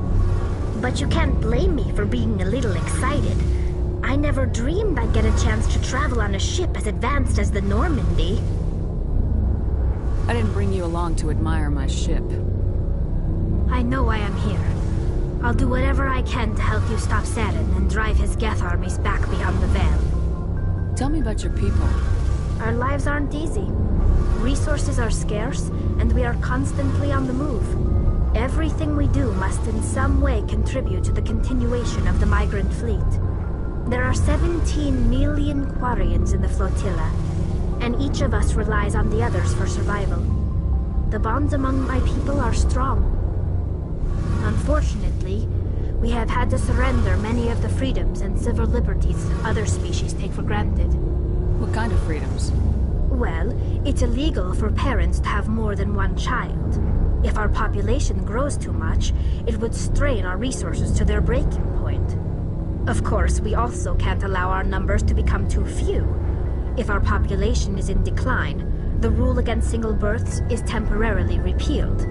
But you can't blame me for being a little excited. I never dreamed I'd get a chance to travel on a ship as advanced as the Normandy. I didn't bring you along to admire my ship. I know why I'm here. I'll do whatever I can to help you stop Saren and drive his Geth armies back beyond the Veil. Tell me about your people. Our lives aren't easy. Resources are scarce, and we are constantly on the move. Everything we do must in some way contribute to the continuation of the migrant fleet. There are 17 million Quarians in the flotilla, and each of us relies on the others for survival. The bonds among my people are strong. Unfortunately, we have had to surrender many of the freedoms and civil liberties other species take for granted. What kind of freedoms? Well, it's illegal for parents to have more than one child. If our population grows too much, it would strain our resources to their breaking point. Of course, we also can't allow our numbers to become too few. If our population is in decline, the rule against single births is temporarily repealed.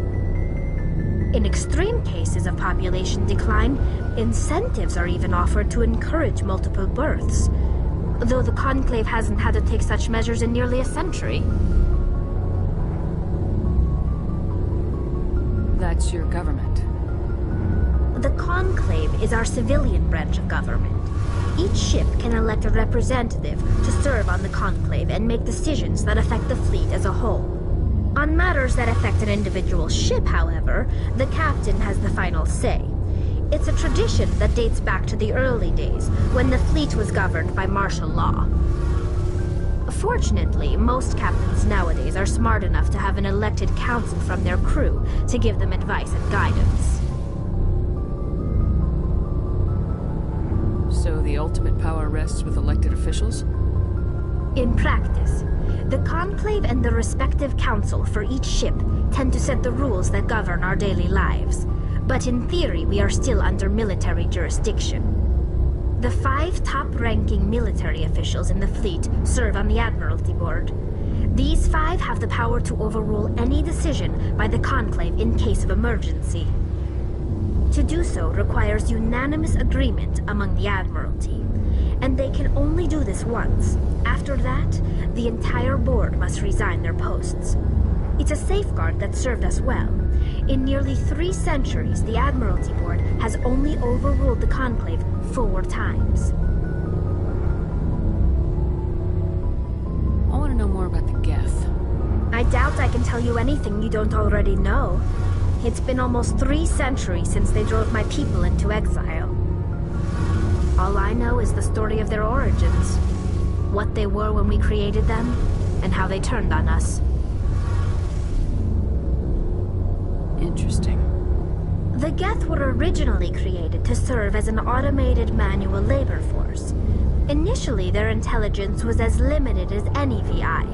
In extreme cases of population decline, incentives are even offered to encourage multiple births, though the Conclave hasn't had to take such measures in nearly a century. That's your government. The Conclave is our civilian branch of government. Each ship can elect a representative to serve on the Conclave and make decisions that affect the fleet as a whole. On matters that affect an individual ship, however, the captain has the final say. It's a tradition that dates back to the early days, when the fleet was governed by martial law. Fortunately, most captains nowadays are smart enough to have an elected council from their crew to give them advice and guidance. the ultimate power rests with elected officials? In practice, the Conclave and the respective council for each ship tend to set the rules that govern our daily lives. But in theory, we are still under military jurisdiction. The 5 top-ranking military officials in the fleet serve on the Admiralty Board. These 5 have the power to overrule any decision by the Conclave in case of emergency. To do so requires unanimous agreement among the Admiralty, and they can only do this once. After that, the entire board must resign their posts. It's a safeguard that served us well. In nearly 3 centuries, the Admiralty Board has only overruled the Conclave 4 times. I want to know more about the Geth. I doubt I can tell you anything you don't already know. It's been almost 3 centuries since they drove my people into exile. All I know is the story of their origins. What they were when we created them, and how they turned on us. Interesting. The Geth were originally created to serve as an automated manual labor force. Initially, their intelligence was as limited as any VI.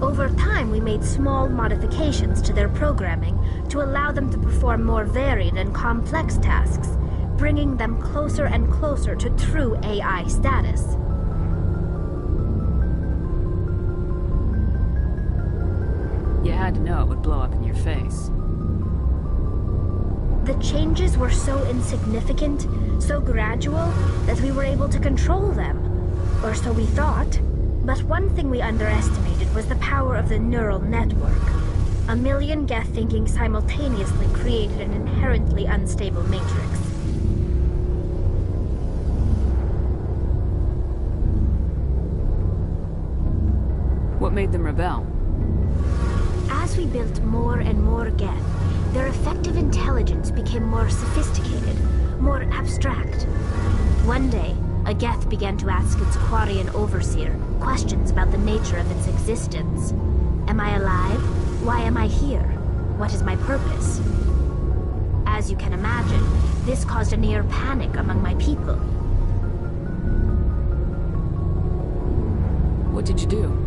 Over time, we made small modifications to their programming to allow them to perform more varied and complex tasks, bringing them closer and closer to true AI status. You had to know it would blow up in your face. The changes were so insignificant, so gradual, that we were able to control them. Or so we thought. But one thing we underestimated was the power of the neural network. A million Geth thinking simultaneously created an inherently unstable matrix. What made them rebel? As we built more and more Geth, their effective intelligence became more sophisticated, more abstract. One day, a Geth began to ask its Quarian overseer questions about the nature of its existence. Am I alive? Why am I here? What is my purpose? As you can imagine, this caused a near panic among my people. What did you do?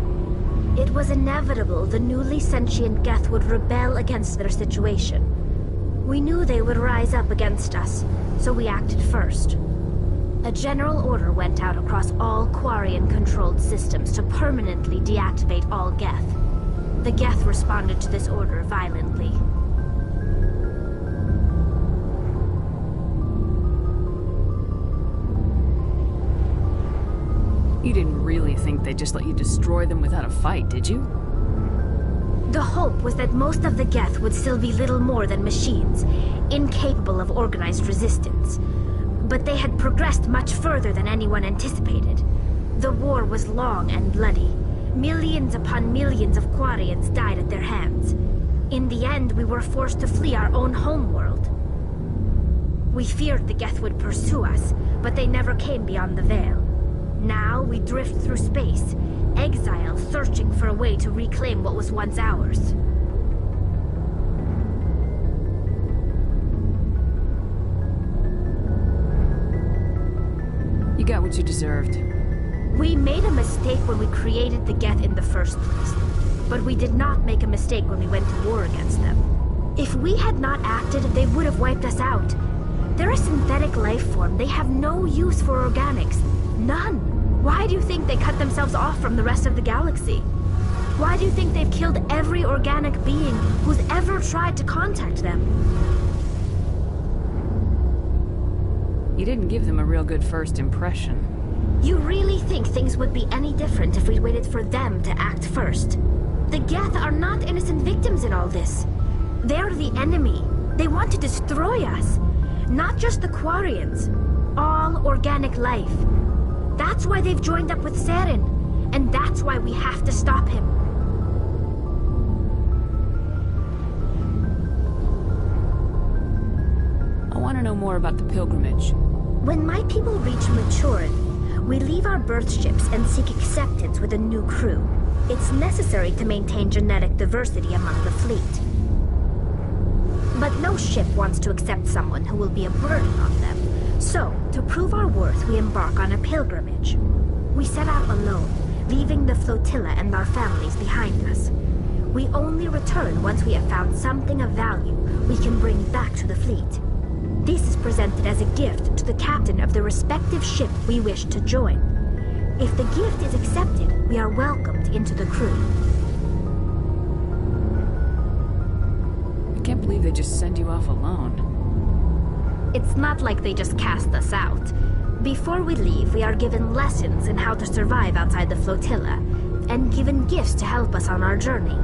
It was inevitable the newly sentient Geth would rebel against their situation. We knew they would rise up against us, so we acted first. A general order went out across all Quarian-controlled systems to permanently deactivate all Geth. The Geth responded to this order violently. You didn't really think they'd just let you destroy them without a fight, did you? The hope was that most of the Geth would still be little more than machines, incapable of organized resistance. But they had progressed much further than anyone anticipated. The war was long and bloody. Millions upon millions of Quarians died at their hands. In the end, we were forced to flee our own homeworld. We feared the Geth would pursue us, but they never came beyond the Veil. Now we drift through space, exile, searching for a way to reclaim what was once ours. You got what you deserved. We made a mistake when we created the Geth in the first place, but we did not make a mistake when we went to war against them. If we had not acted, they would have wiped us out. They're a synthetic life form. They have no use for organics. None. Why do you think they cut themselves off from the rest of the galaxy? Why do you think they've killed every organic being who's ever tried to contact them? You didn't give them a real good first impression. You really think things would be any different if we'd waited for them to act first? The Geth are not innocent victims in all this. They're the enemy. They want to destroy us. Not just the Quarians. All organic life. That's why they've joined up with Saren. And that's why we have to stop him. I want to know more about the pilgrimage. When my people reach maturity, we leave our birth ships and seek acceptance with a new crew. It's necessary to maintain genetic diversity among the fleet. But no ship wants to accept someone who will be a burden on them, So, to prove our worth, we embark on a pilgrimage. We set out alone, leaving the flotilla and our families behind us. We only return once we have found something of value we can bring back to the fleet. This is presented as a gift to the captain of the respective ship we wish to join. If the gift is accepted, we are welcomed into the crew. I can't believe they just send you off alone. It's not like they just cast us out. Before we leave, we are given lessons in how to survive outside the flotilla, and given gifts to help us on our journey.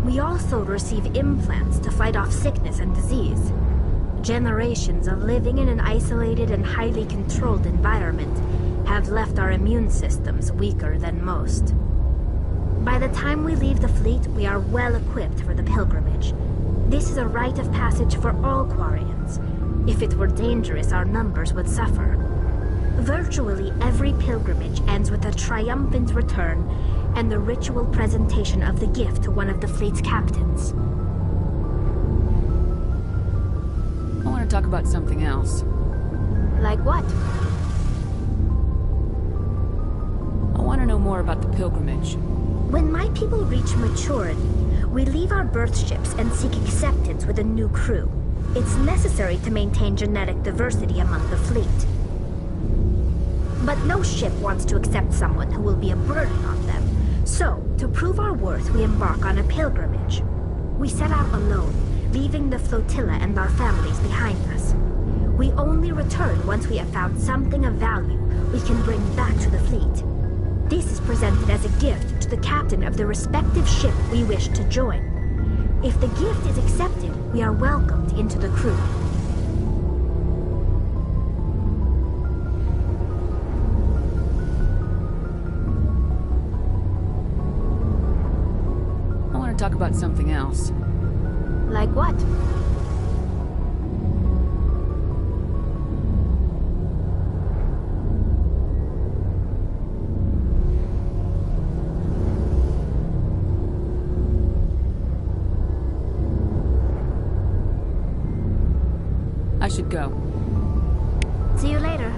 We also receive implants to fight off sickness and disease. Generations of living in an isolated and highly controlled environment have left our immune systems weaker than most. By the time we leave the fleet, we are well equipped for the pilgrimage. This is a rite of passage for all Quarians. If it were dangerous, our numbers would suffer. Virtually every pilgrimage ends with a triumphant return and the ritual presentation of the gift to one of the fleet's captains. I want to talk about something else. Like what? I want to know more about the pilgrimage. When my people reach maturity, we leave our birth ships and seek acceptance with a new crew. It's necessary to maintain genetic diversity among the fleet. But no ship wants to accept someone who will be a burden on them. So, to prove our worth, we embark on a pilgrimage. We set out alone, leaving the flotilla and our families behind us. We only return once we have found something of value we can bring back to the fleet. This is presented as a gift to the captain of the respective ship we wish to join. If the gift is accepted, we are welcomed into the crew. I want to talk about something else. Like what? I should go. See you later.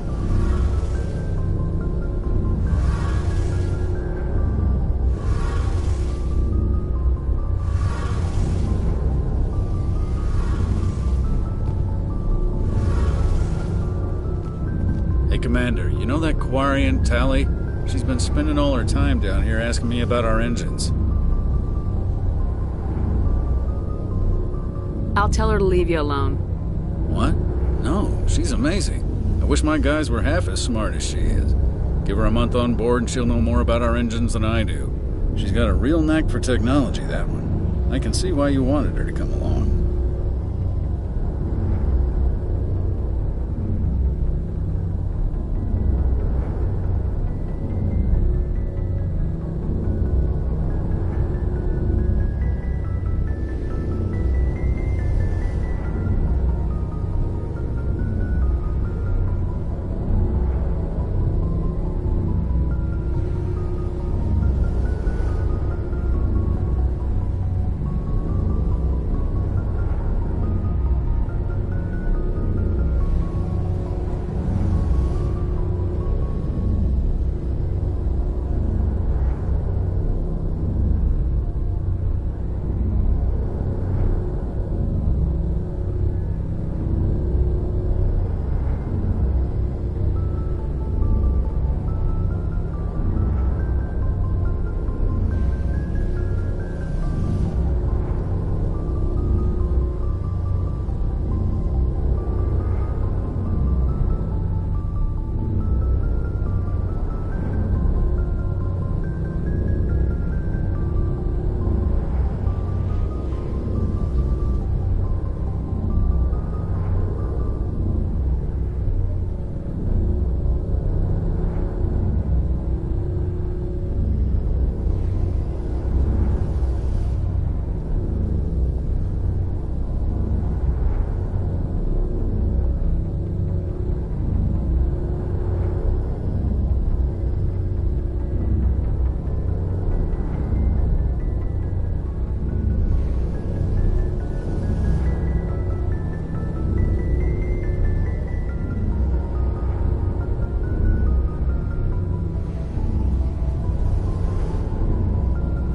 Hey, Commander, you know that Quarian, Tally? She's been spending all her time down here asking me about our engines. I'll tell her to leave you alone. What? No, she's amazing. I wish my guys were half as smart as she is. Give her a month on board and she'll know more about our engines than I do. She's got a real knack for technology, that one. I can see why you wanted her to come along.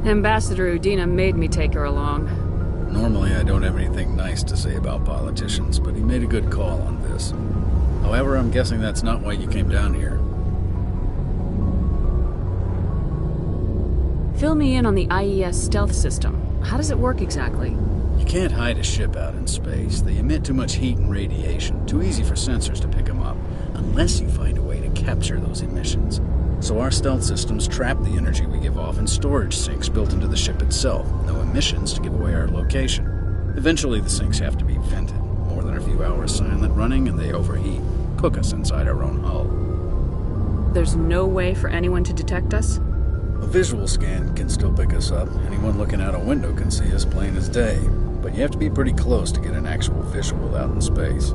Ambassador Udina made me take her along. Normally, I don't have anything nice to say about politicians, but he made a good call on this. However, I'm guessing that's not why you came down here. Fill me in on the IES stealth system. How does it work exactly? You can't hide a ship out in space. They emit too much heat and radiation. Too easy for sensors to pick them up, unless you find a way to capture those emissions. So our stealth systems trap the energy we give off in storage sinks built into the ship itself. No emissions to give away our location. Eventually the sinks have to be vented. More than a few hours silent running and they overheat. Cook us inside our own hull. There's no way for anyone to detect us? A visual scan can still pick us up. Anyone looking out a window can see us plain as day. But you have to be pretty close to get an actual visual out in space.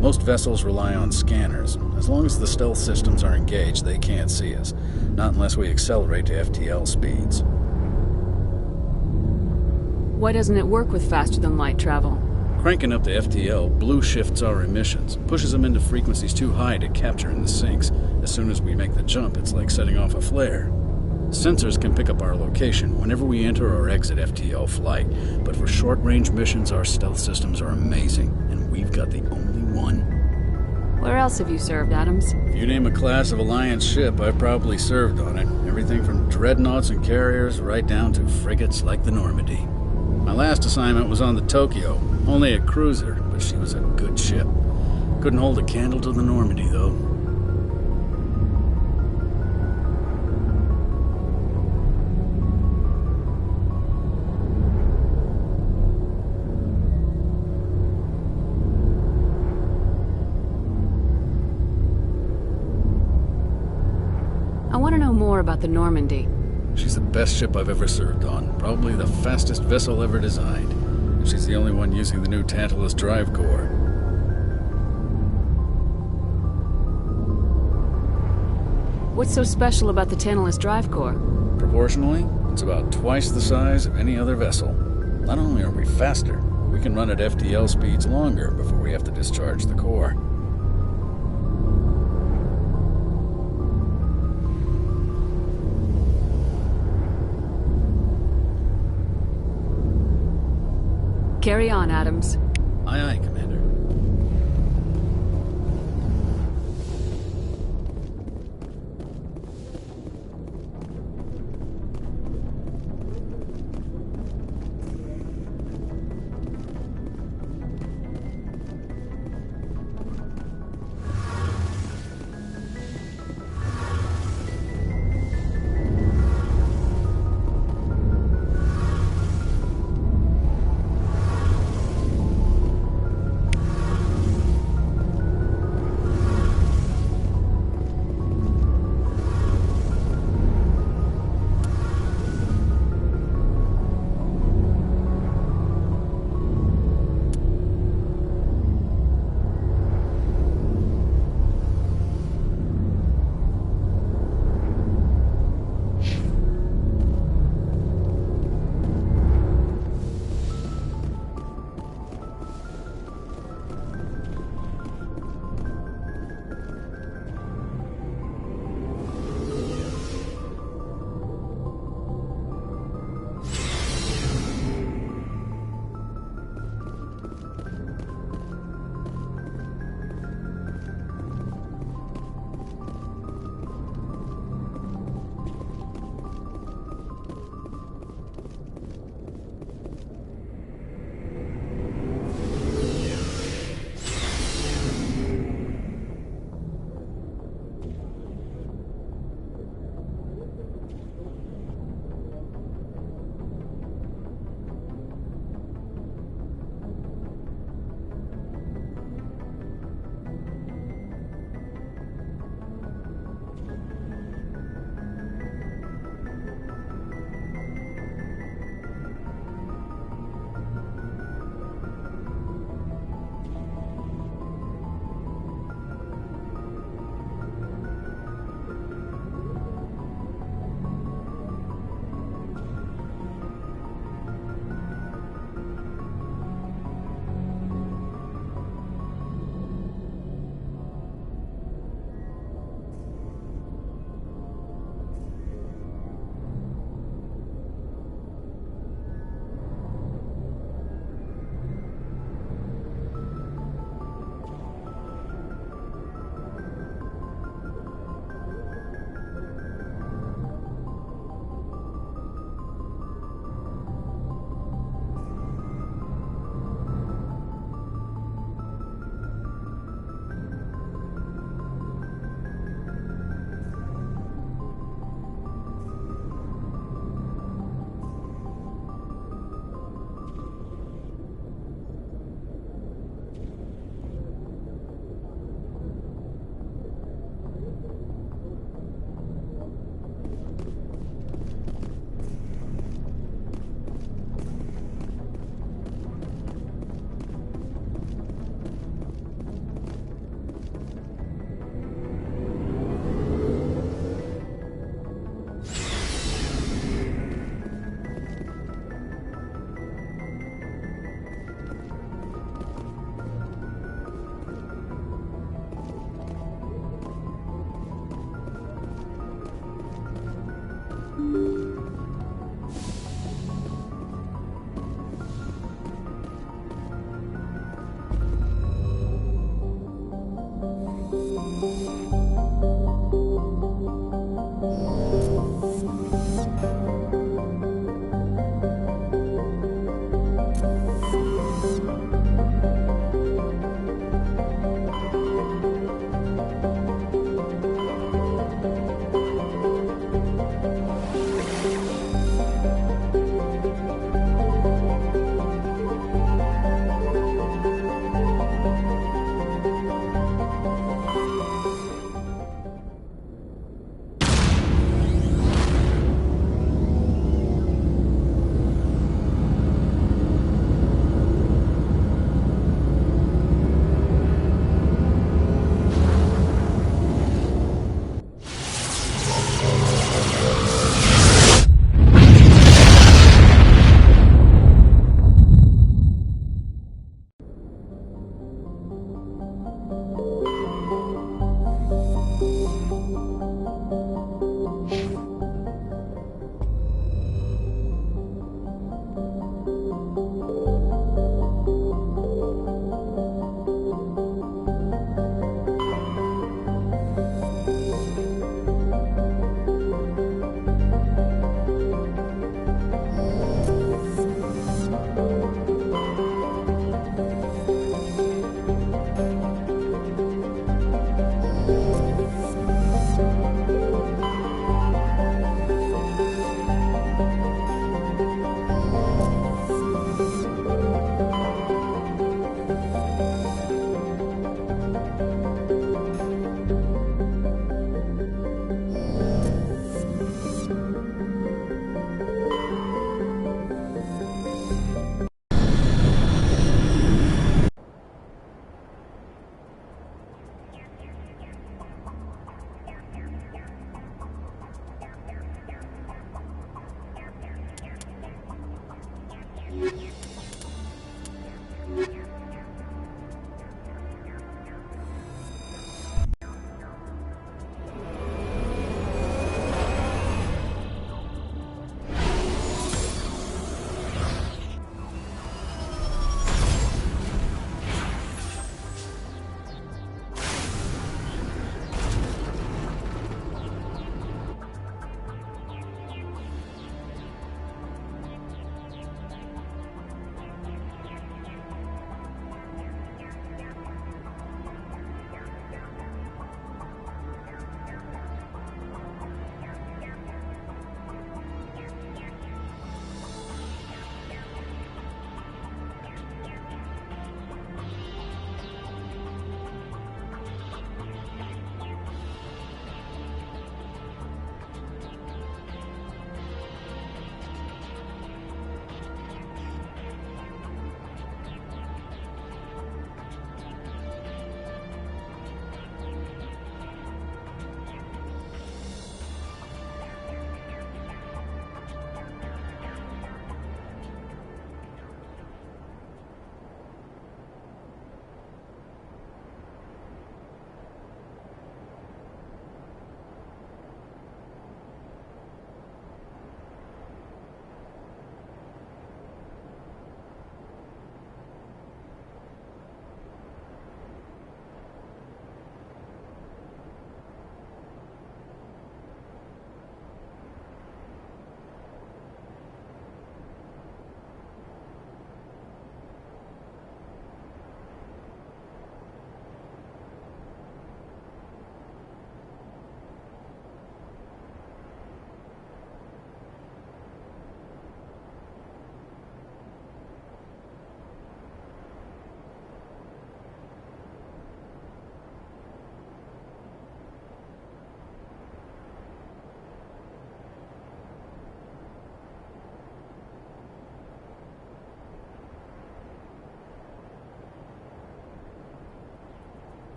Most vessels rely on scanners. As long as the stealth systems are engaged, they can't see us. Not unless we accelerate to FTL speeds. Why doesn't it work with faster-than-light travel? Cranking up the FTL blue shifts our emissions, pushes them into frequencies too high to capture in the sinks. As soon as we make the jump, it's like setting off a flare. Sensors can pick up our location whenever we enter or exit FTL flight, but for short-range missions, our stealth systems are amazing, and we've got the only one. Where else have you served, Adams? If you name a class of Alliance ship, I've probably served on it. Everything from dreadnoughts and carriers right down to frigates like the Normandy. My last assignment was on the Tokyo, only a cruiser, but she was a good ship. Couldn't hold a candle to the Normandy, though. I want to know more about the Normandy. She's the best ship I've ever served on. Probably the fastest vessel ever designed. And she's the only one using the new Tantalus drive core. What's so special about the Tantalus drive core? Proportionally, it's about twice the size of any other vessel. Not only are we faster, we can run at FTL speeds longer before we have to discharge the core. Carry on, Adams. Aye, aye, Commander.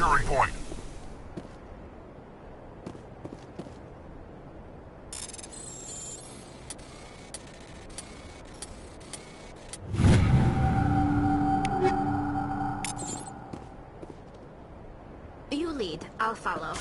securing point. You lead. I'll follow.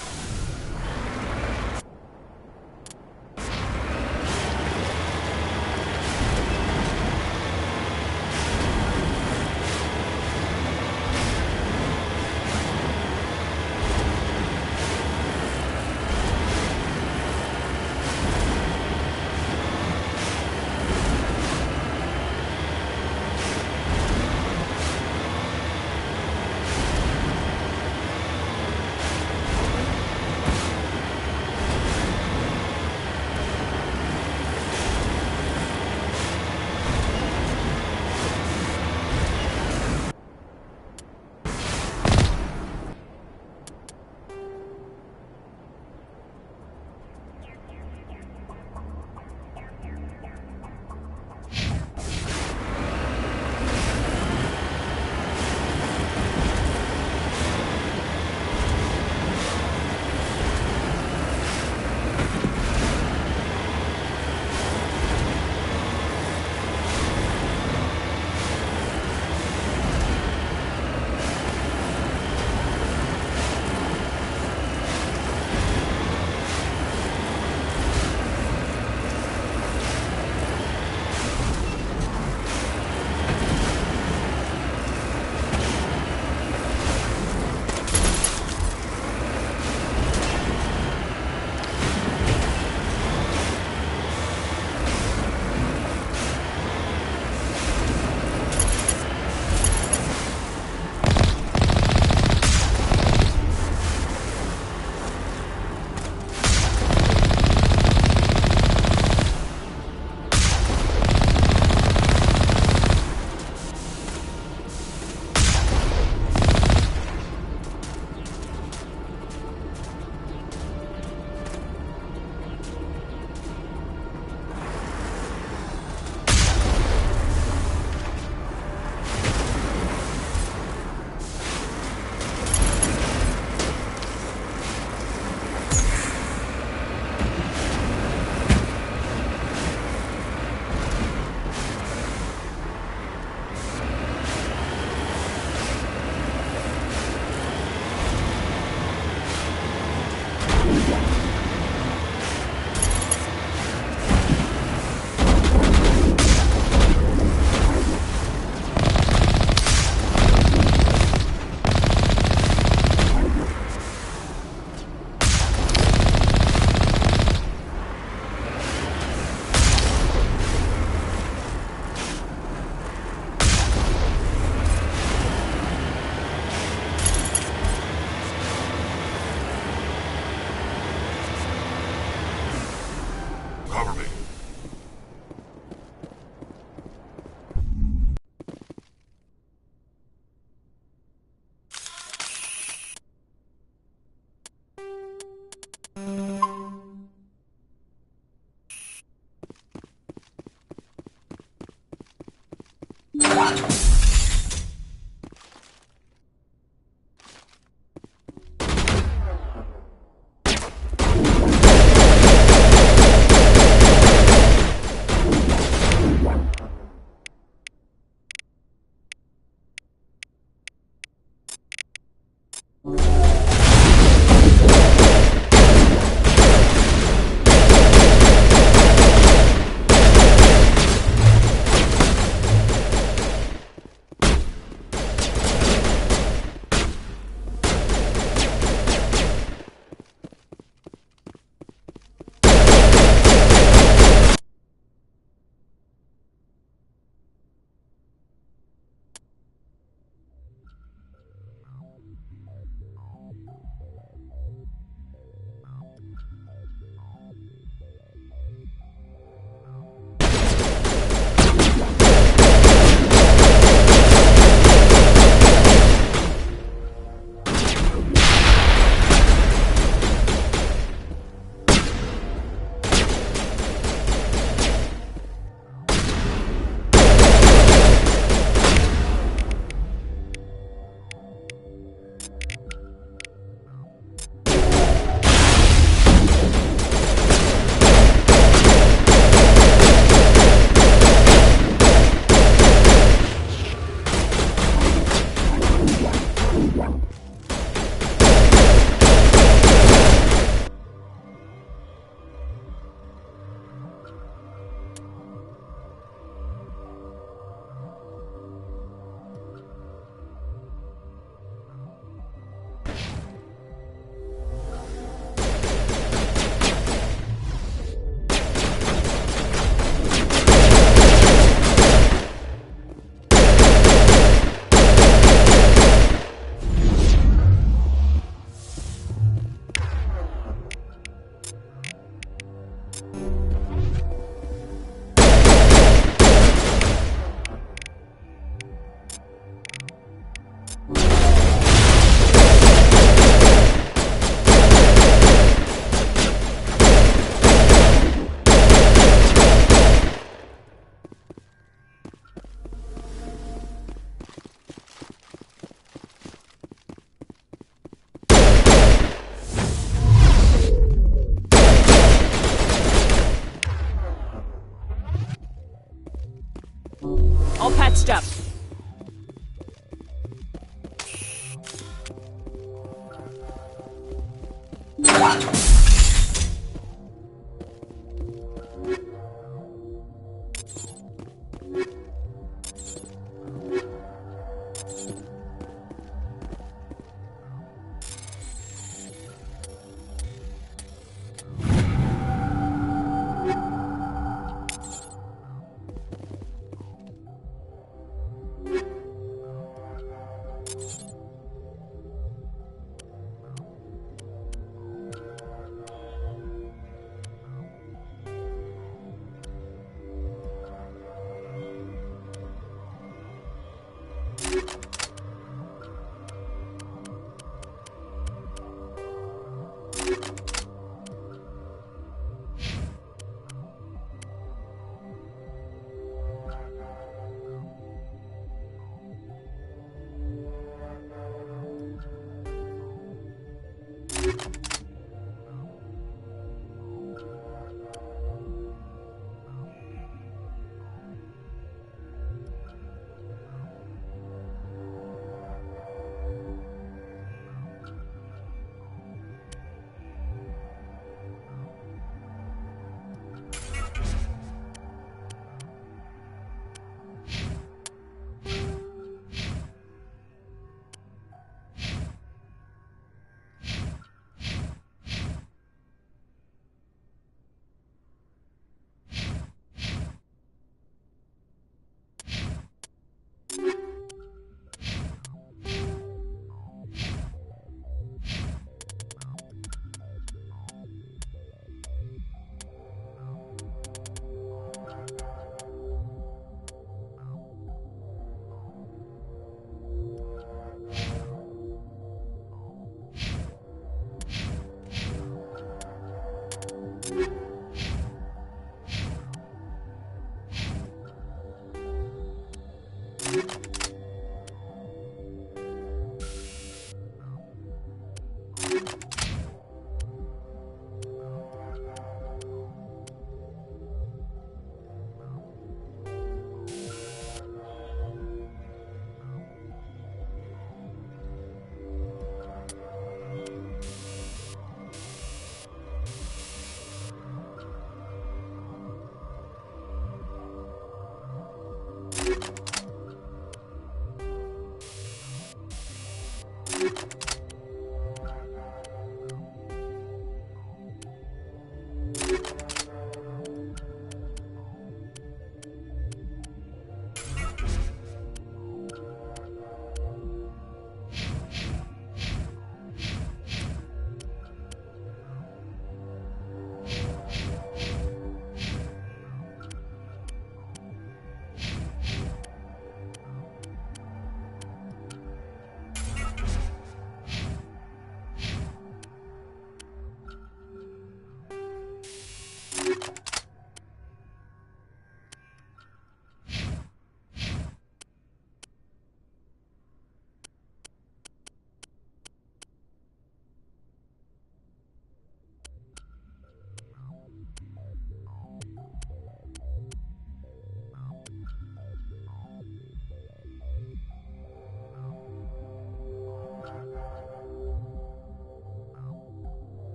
All patched up.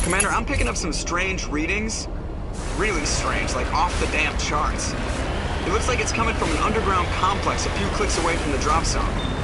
Commander, I'm picking up some strange readings. Really strange, like off the damn charts. It looks like it's coming from an underground complex a few clicks away from the drop zone.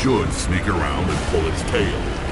should sneak around and pull its tail.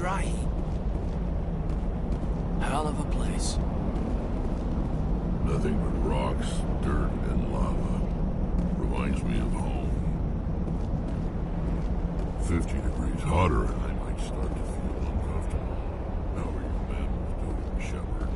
dry heat. Hell of a place. Nothing but rocks, dirt, and lava. Reminds me of home. 50 degrees hotter, and I might start to feel uncomfortable. How are you men doing, Shepard?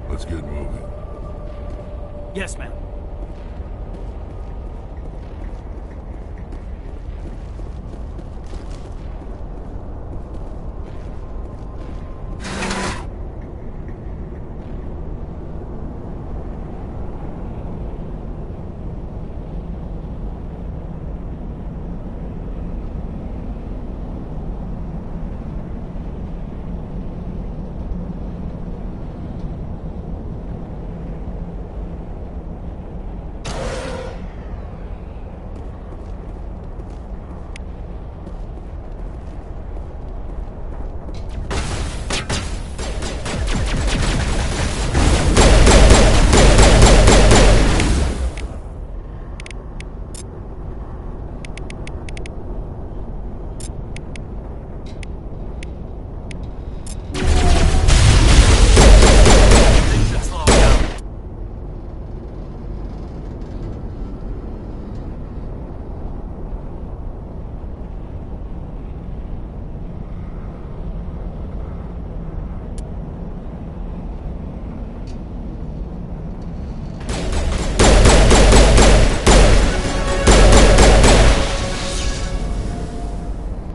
Let's get moving. Yes, ma'am.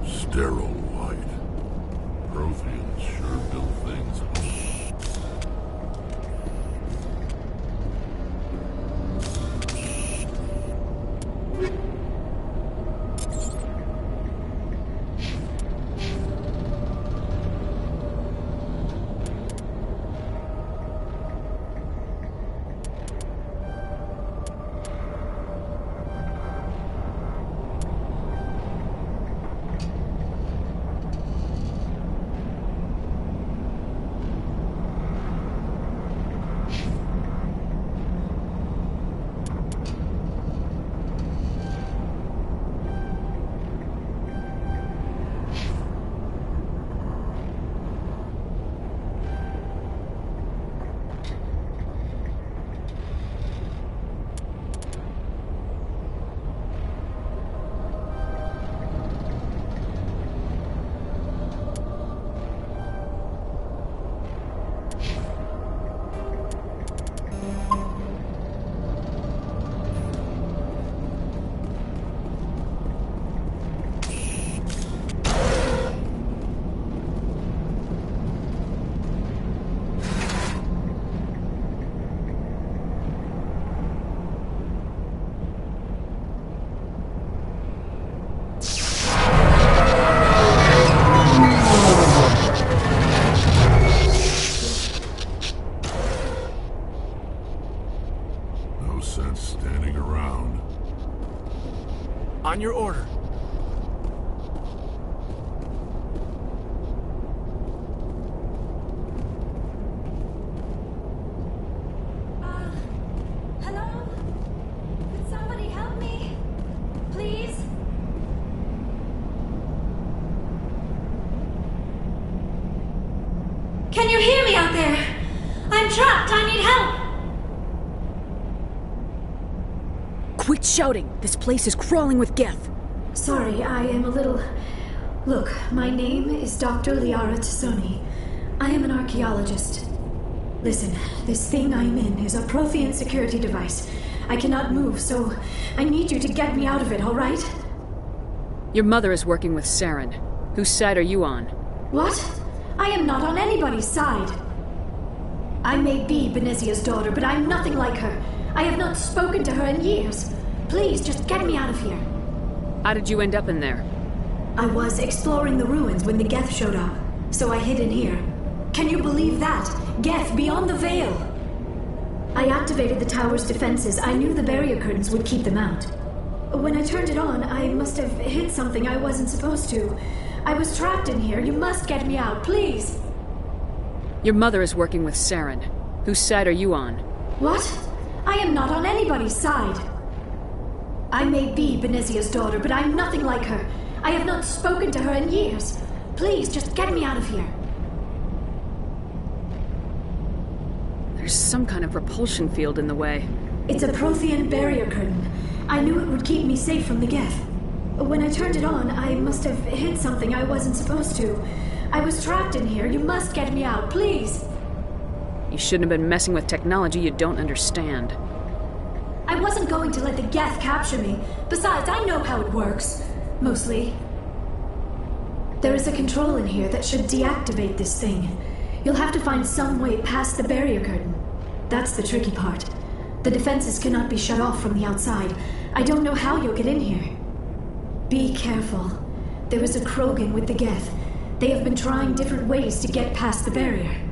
Sterile white. Protheans sure build things. Can you hear me out there? I'm trapped. I need help. Quit shouting. This place is crawling with Geth. Sorry, I am a little... Look, my name is Dr. Liara Tassoni. I am an archaeologist. Listen, this thing I'm in is a Prothean security device. I cannot move, so I need you to get me out of it, all right? Your mother is working with Saren. Whose side are you on? What? I am not on anybody's side. I may be Benezia's daughter, but I'm nothing like her. I have not spoken to her in years. Please, just get me out of here. How did you end up in there? I was exploring the ruins when the Geth showed up, so I hid in here. Can you believe that? Geth beyond the veil! I activated the tower's defenses. I knew the barrier curtains would keep them out. When I turned it on, I must have hit something I wasn't supposed to. I was trapped in here. You must get me out, please! Your mother is working with Saren. Whose side are you on? What? I am not on anybody's side. I may be Benezia's daughter, but I'm nothing like her. I have not spoken to her in years. Please, just get me out of here. There's some kind of repulsion field in the way. It's a Prothean barrier curtain. I knew it would keep me safe from the Geth. When I turned it on, I must have hit something I wasn't supposed to. I was trapped in here. You must get me out, please. You shouldn't have been messing with technology you don't understand. I wasn't going to let the Geth capture me. Besides, I know how it works. Mostly. There is a control in here that should deactivate this thing. You'll have to find some way past the barrier curtain. That's the tricky part. The defenses cannot be shut off from the outside. I don't know how you'll get in here. Be careful. There is a Krogan with the Geth. They have been trying different ways to get past the barrier.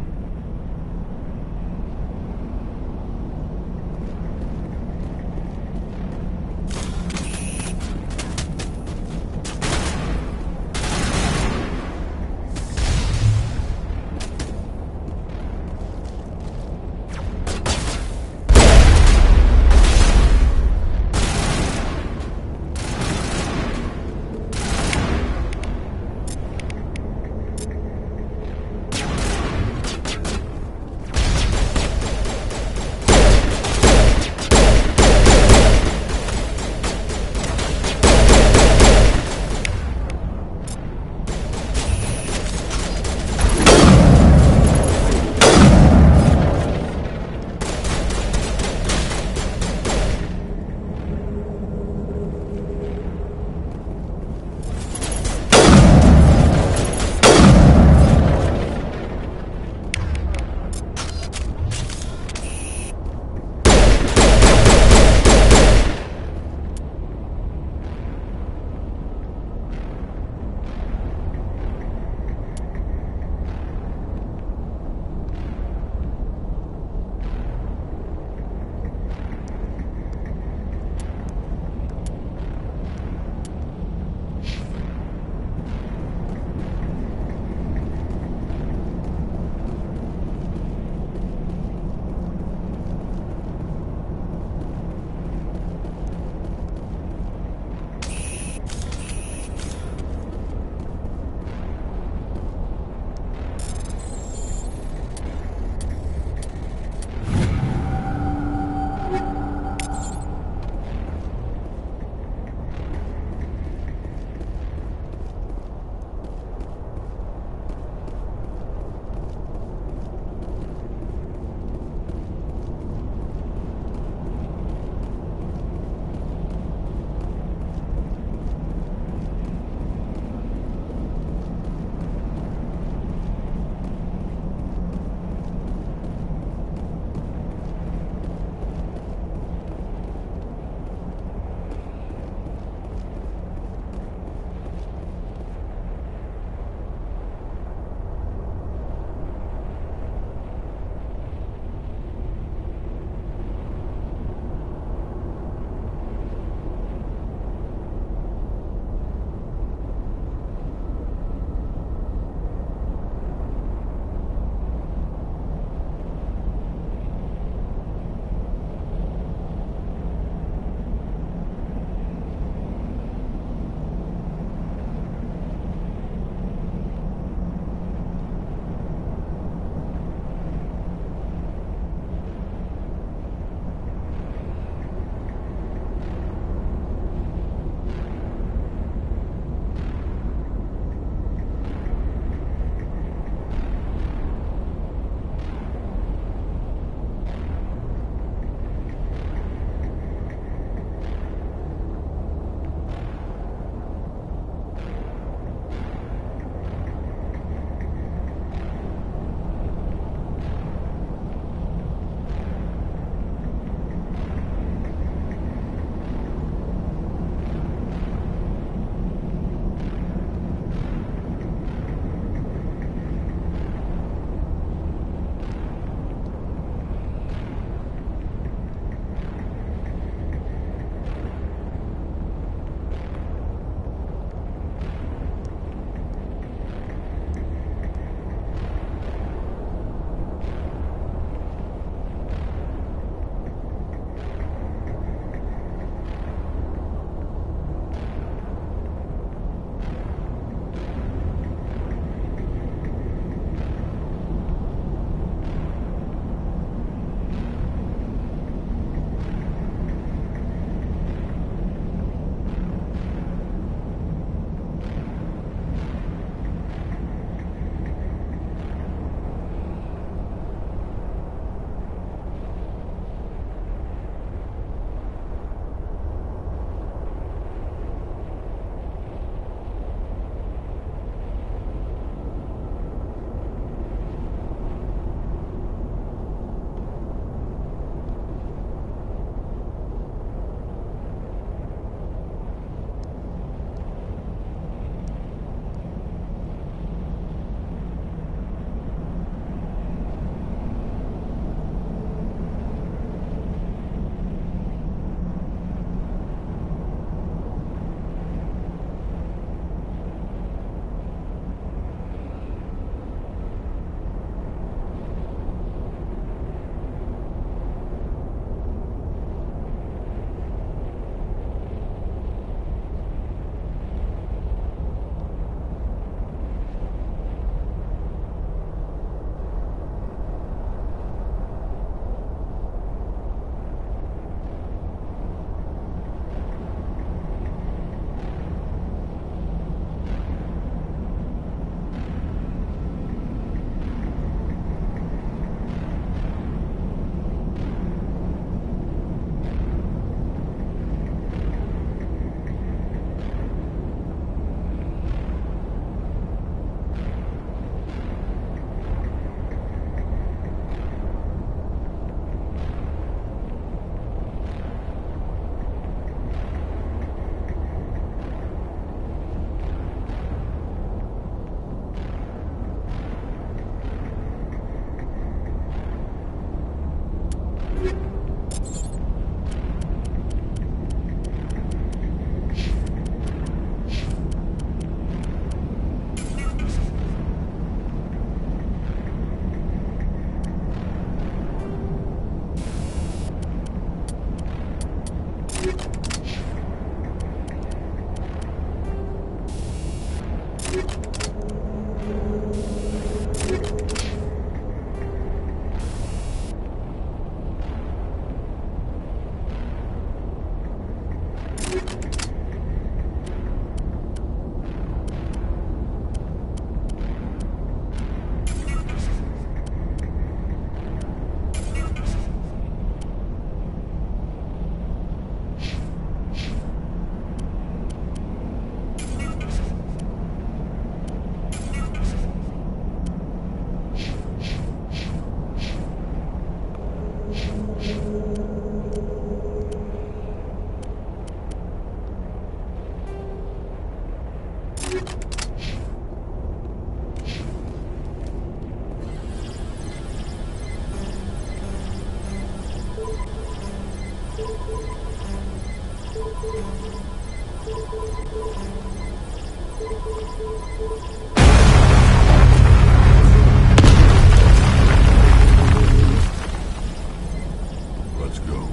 Let's go.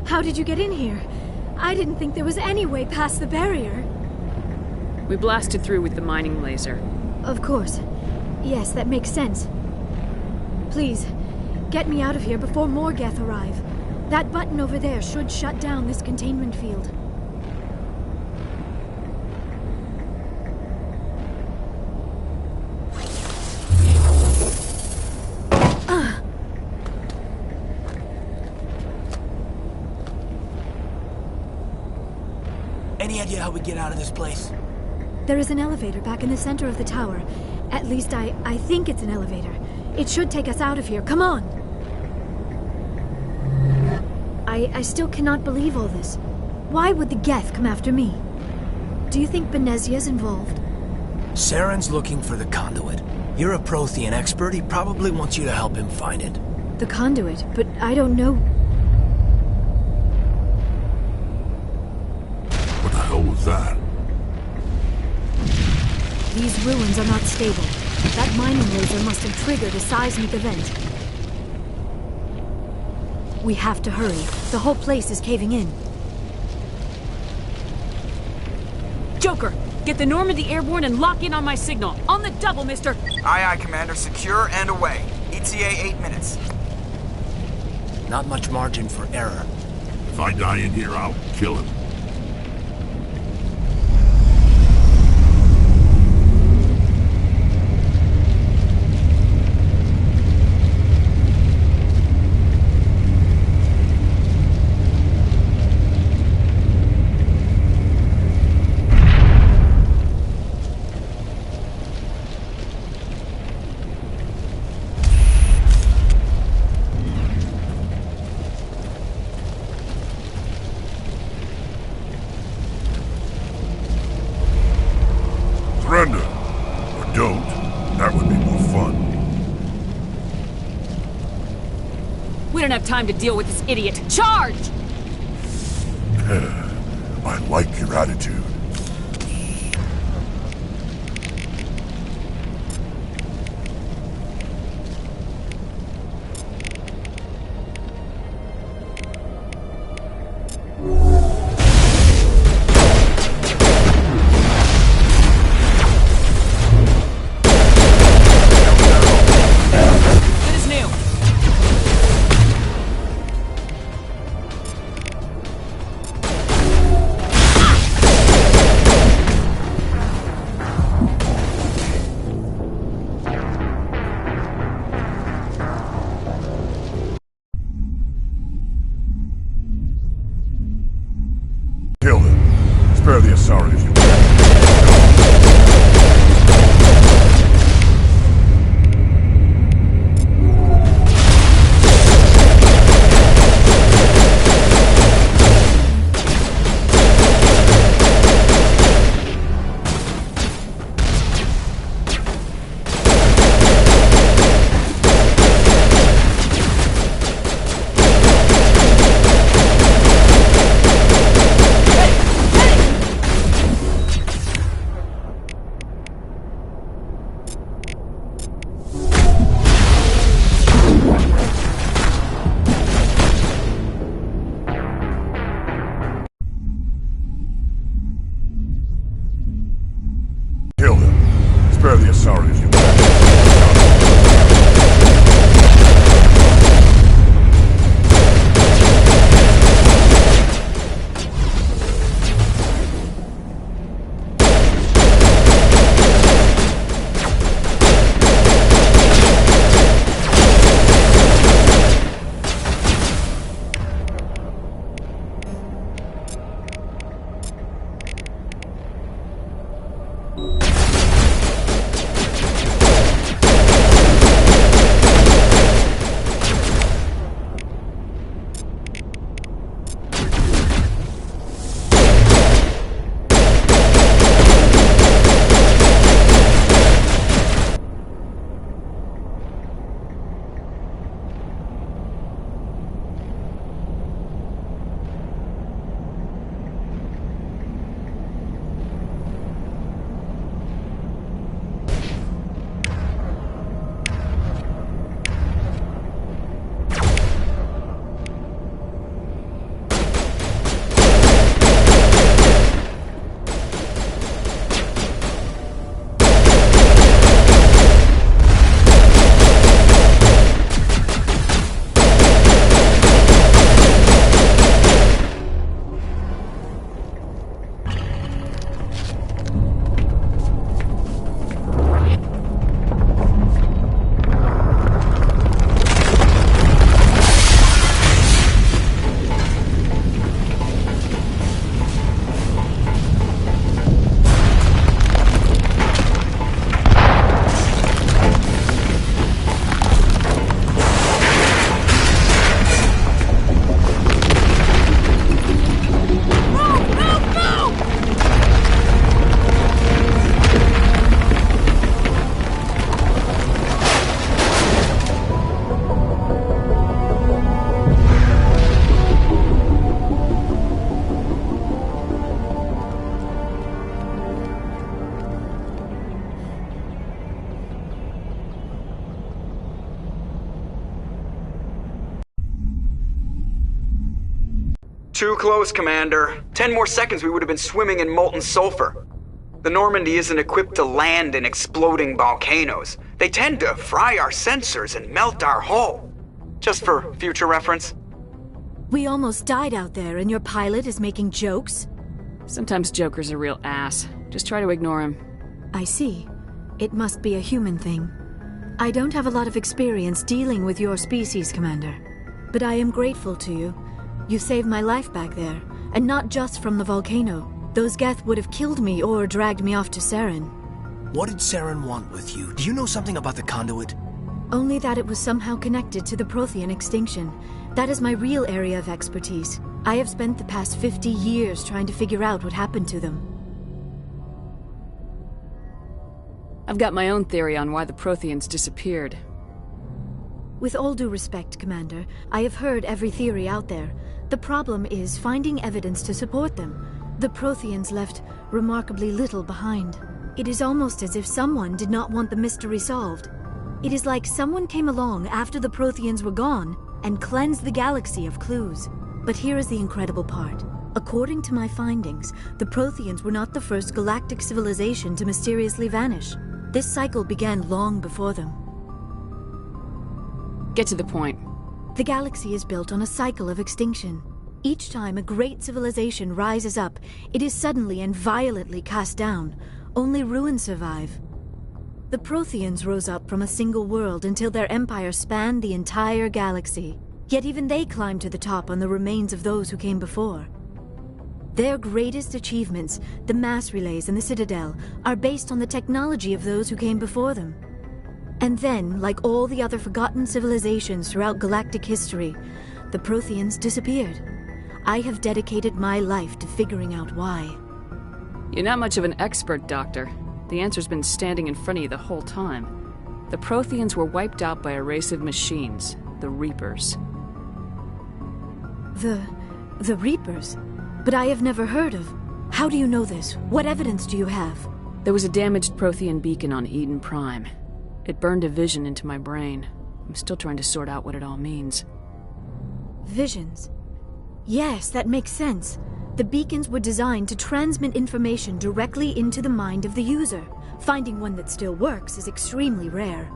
How did you get in here? I didn't think there was any way past the barrier. We blasted through with the mining laser. Of course. Yes, that makes sense. Please, get me out of here before more Geth arrive. That button over there should shut down this containment field. Any idea how we get out of this place? There is an elevator back in the center of the tower. At least I think it's an elevator. It should take us out of here. Come on! I still cannot believe all this. Why would the Geth come after me? Do you think Benezia's involved? Saren's looking for the conduit. You're a Prothean expert. He probably wants you to help him find it. The conduit, but I don't know. What the hell was that? These ruins are not stable. That mining laser must have triggered a seismic event. We have to hurry. The whole place is caving in. Joker, get the Normandy airborne and lock in on my signal. On the double, mister! Aye, aye, Commander. Secure and away. ETA 8 minutes. Not much margin for error. If I die in here, I'll kill him. Surrender. Or don't. That would be more fun. We don't have time to deal with this idiot. Charge! I like your attitude. Good as new. Kill him. Spare the Asari if you will. Too close, Commander. 10 more seconds we would have been swimming in molten sulfur. The Normandy isn't equipped to land in exploding volcanoes. They tend to fry our sensors and melt our hull. Just for future reference. We almost died out there and your pilot is making jokes? Sometimes Joker's a real ass. Just try to ignore him. I see. It must be a human thing. I don't have a lot of experience dealing with your species, Commander. But I am grateful to you. You saved my life back there, and not just from the volcano. Those Geth would have killed me or dragged me off to Saren. What did Saren want with you? Do you know something about the conduit? Only that it was somehow connected to the Prothean extinction. That is my real area of expertise. I have spent the past 50 years trying to figure out what happened to them. I've got my own theory on why the Protheans disappeared. With all due respect, Commander, I have heard every theory out there. The problem is finding evidence to support them. The Protheans left remarkably little behind. It is almost as if someone did not want the mystery solved. It is like someone came along after the Protheans were gone and cleansed the galaxy of clues. But here is the incredible part. According to my findings, the Protheans were not the first galactic civilization to mysteriously vanish. This cycle began long before them. Get to the point. The galaxy is built on a cycle of extinction. Each time a great civilization rises up, it is suddenly and violently cast down. Only ruins survive. The Protheans rose up from a single world until their empire spanned the entire galaxy. Yet even they climbed to the top on the remains of those who came before. Their greatest achievements, the mass relays and the Citadel, are based on the technology of those who came before them. And then, like all the other forgotten civilizations throughout galactic history, the Protheans disappeared. I have dedicated my life to figuring out why. You're not much of an expert, Doctor. The answer's been standing in front of you the whole time. The Protheans were wiped out by a race of machines, the Reapers. The Reapers? But I have never heard of. How do you know this? What evidence do you have? There was a damaged Prothean beacon on Eden Prime. It burned a vision into my brain. I'm still trying to sort out what it all means. Visions? Yes, that makes sense. The beacons were designed to transmit information directly into the mind of the user. Finding one that still works is extremely rare.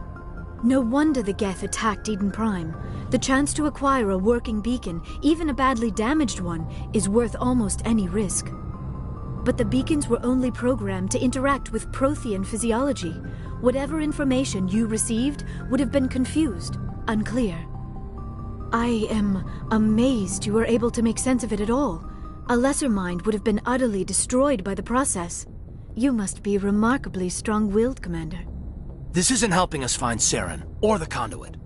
No wonder the Geth attacked Eden Prime. The chance to acquire a working beacon, even a badly damaged one, is worth almost any risk. But the beacons were only programmed to interact with Prothean physiology. Whatever information you received would have been confused, unclear. I am amazed you were able to make sense of it at all. A lesser mind would have been utterly destroyed by the process. You must be remarkably strong-willed, Commander. This isn't helping us find Saren, or the conduit.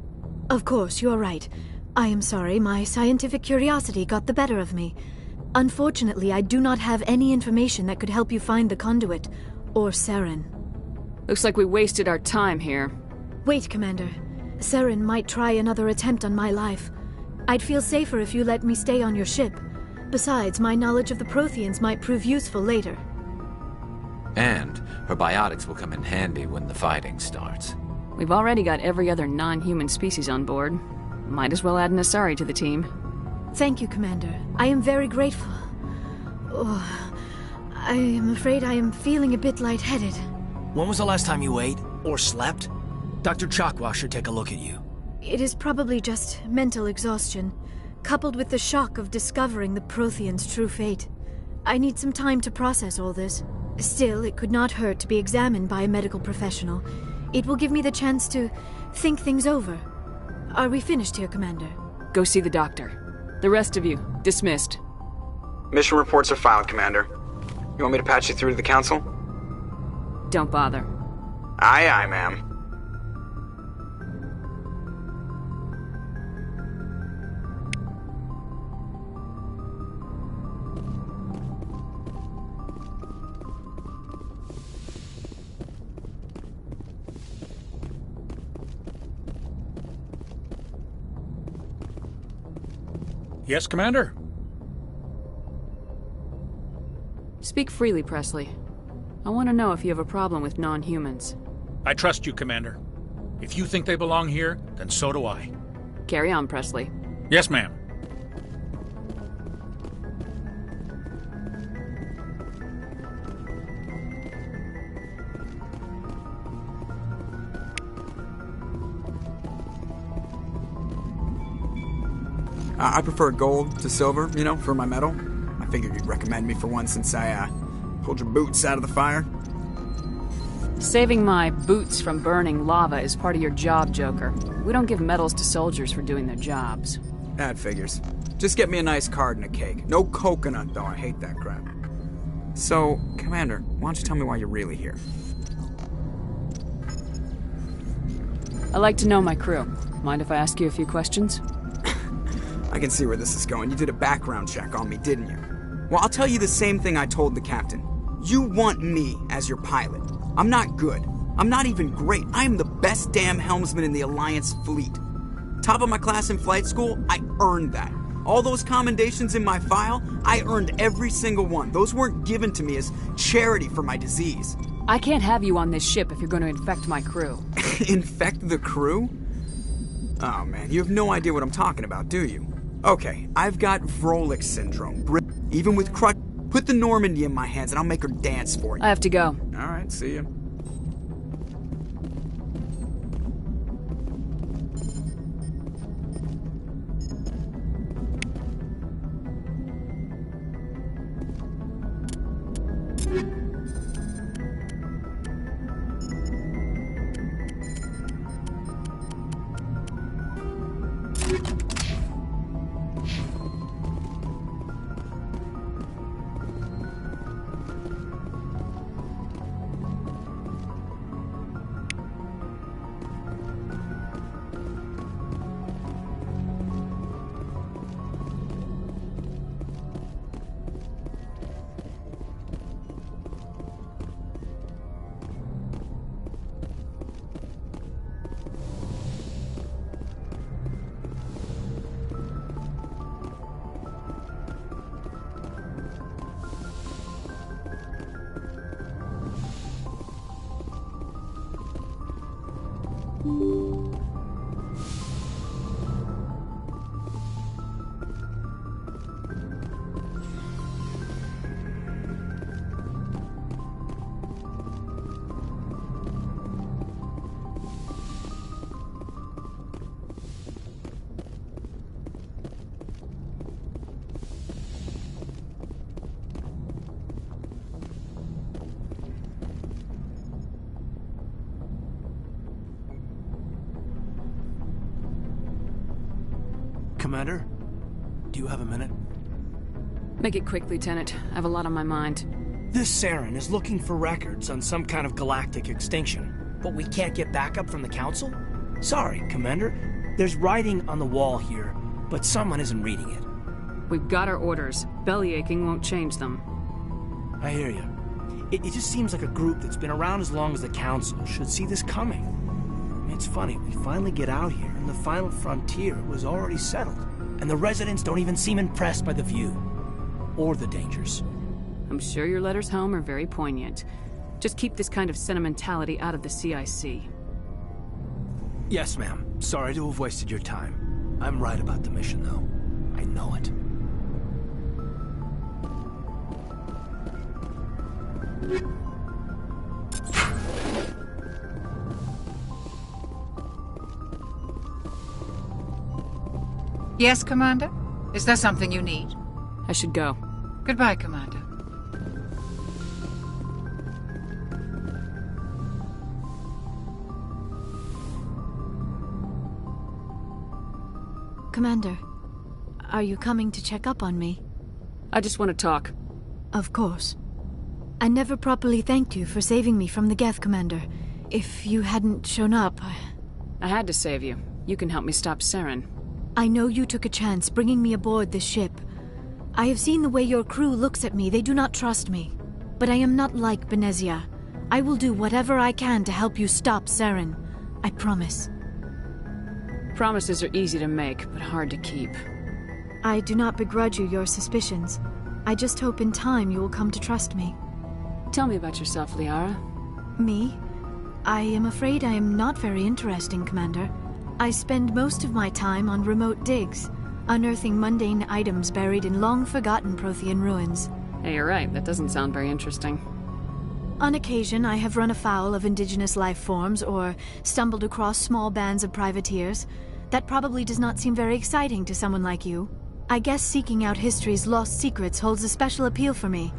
Of course, you're right. I am sorry, my scientific curiosity got the better of me. Unfortunately, I do not have any information that could help you find the conduit, or Saren. Looks like we wasted our time here. Wait, Commander. Saren might try another attempt on my life. I'd feel safer if you let me stay on your ship. Besides, my knowledge of the Protheans might prove useful later. And her biotics will come in handy when the fighting starts. We've already got every other non-human species on board. Might as well add an Asari to the team. Thank you, Commander. I am very grateful. Oh, I am afraid I am feeling a bit lightheaded. When was the last time you ate, or slept? Dr. Chakwa should take a look at you. It is probably just mental exhaustion, coupled with the shock of discovering the Protheans' true fate. I need some time to process all this. Still, it could not hurt to be examined by a medical professional. It will give me the chance to think things over. Are we finished here, Commander? Go see the doctor. The rest of you, dismissed. Mission reports are filed, Commander. You want me to patch you through to the Council? Don't bother. Aye, aye, ma'am. Yes, Commander? Speak freely, Presley. I want to know if you have a problem with non-humans. I trust you, Commander. If you think they belong here, then so do I. Carry on, Presley. Yes, ma'am. I prefer gold to silver, you know, for my metal. I figured you'd recommend me for one since I, pulled your boots out of the fire. Saving my boots from burning lava is part of your job, Joker. We don't give medals to soldiers for doing their jobs. That figures. Just get me a nice card and a cake. No coconut, though. I hate that crap. So, Commander, why don't you tell me why you're really here? I like to know my crew. Mind if I ask you a few questions? I can see where this is going. You did a background check on me, didn't you? Well, I'll tell you the same thing I told the captain. You want me as your pilot. I'm not good. I'm not even great. I am the best damn helmsman in the Alliance fleet. Top of my class in flight school, I earned that. All those commendations in my file, I earned every single one. Those weren't given to me as charity for my disease. I can't have you on this ship if you're going to infect my crew. Infect the crew? Oh man, you have no idea what I'm talking about, do you? Okay, I've got Vrolik syndrome. Even with crutch, put the Normandy in my hands and I'll make her dance for you. I have to go. Alright, see ya. Commander, do you have a minute? Make it quick, Lieutenant. I have a lot on my mind. This Saren is looking for records on some kind of galactic extinction, but we can't get backup from the Council? Sorry, Commander. There's writing on the wall here, but someone isn't reading it. We've got our orders. Bellyaching won't change them. I hear you. It just seems like a group that's been around as long as the Council should see this coming. It's funny, we finally get out here, and the final frontier was already settled, and the residents don't even seem impressed by the view. Or the dangers. I'm sure your letters home are very poignant. Just keep this kind of sentimentality out of the CIC. Yes, ma'am. Sorry to have wasted your time. I'm right about the mission, though. I know it. Yes, Commander? Is there something you need? I should go. Goodbye, Commander. Commander, are you coming to check up on me? I just want to talk. Of course. I never properly thanked you for saving me from the Geth, Commander. If you hadn't shown up, I had to save you. You can help me stop Saren. I know you took a chance bringing me aboard this ship. I have seen the way your crew looks at me. They do not trust me. But I am not like Benezia. I will do whatever I can to help you stop Saren. I promise. Promises are easy to make, but hard to keep. I do not begrudge you your suspicions. I just hope in time you will come to trust me. Tell me about yourself, Liara. Me? I am afraid I am not very interesting, Commander. I spend most of my time on remote digs, unearthing mundane items buried in long-forgotten Prothean ruins. Hey, you're right. That doesn't sound very interesting. On occasion, I have run afoul of indigenous life forms or stumbled across small bands of privateers, That probably does not seem very exciting to someone like you. I guess seeking out history's lost secrets holds a special appeal for me.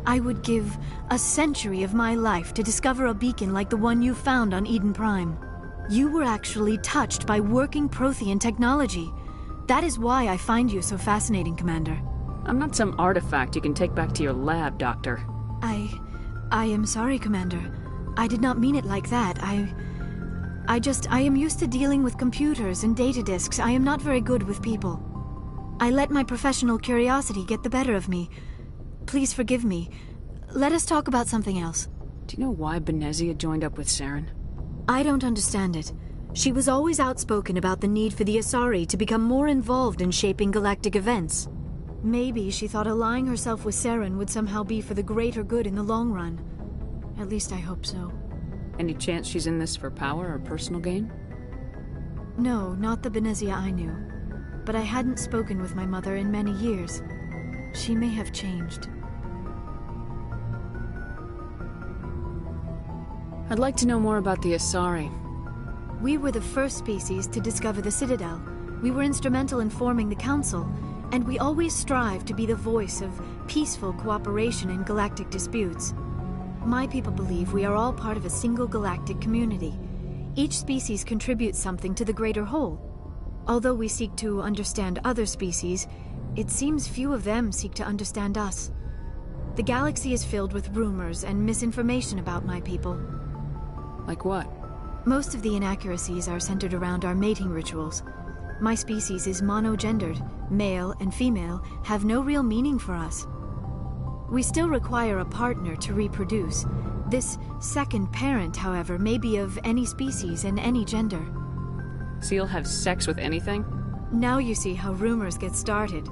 I would give a century of my life to discover a beacon like the one you found on Eden Prime. You were actually touched by working Prothean technology. That is why I find you so fascinating, Commander. I'm not some artifact you can take back to your lab, Doctor. I am sorry, Commander. I did not mean it like that. I am used to dealing with computers and data disks. I am not very good with people. I let my professional curiosity get the better of me. Please forgive me. Let us talk about something else. Do you know why Benezia joined up with Saren? I don't understand it. She was always outspoken about the need for the Asari to become more involved in shaping galactic events. Maybe she thought allying herself with Saren would somehow be for the greater good in the long run. At least I hope so. Any chance she's in this for power or personal gain? No, not the Benezia I knew. But I hadn't spoken with my mother in many years. She may have changed. I'd like to know more about the Asari. We were the first species to discover the Citadel. We were instrumental in forming the Council, and we always strive to be the voice of peaceful cooperation in galactic disputes. My people believe we are all part of a single galactic community. Each species contributes something to the greater whole. Although we seek to understand other species, it seems few of them seek to understand us. The galaxy is filled with rumors and misinformation about my people. Like what? Most of the inaccuracies are centered around our mating rituals. My species is monogendered. Male and female have no real meaning for us. We still require a partner to reproduce. This second parent, however, may be of any species and any gender. So you'll have sex with anything? Now you see how rumors get started.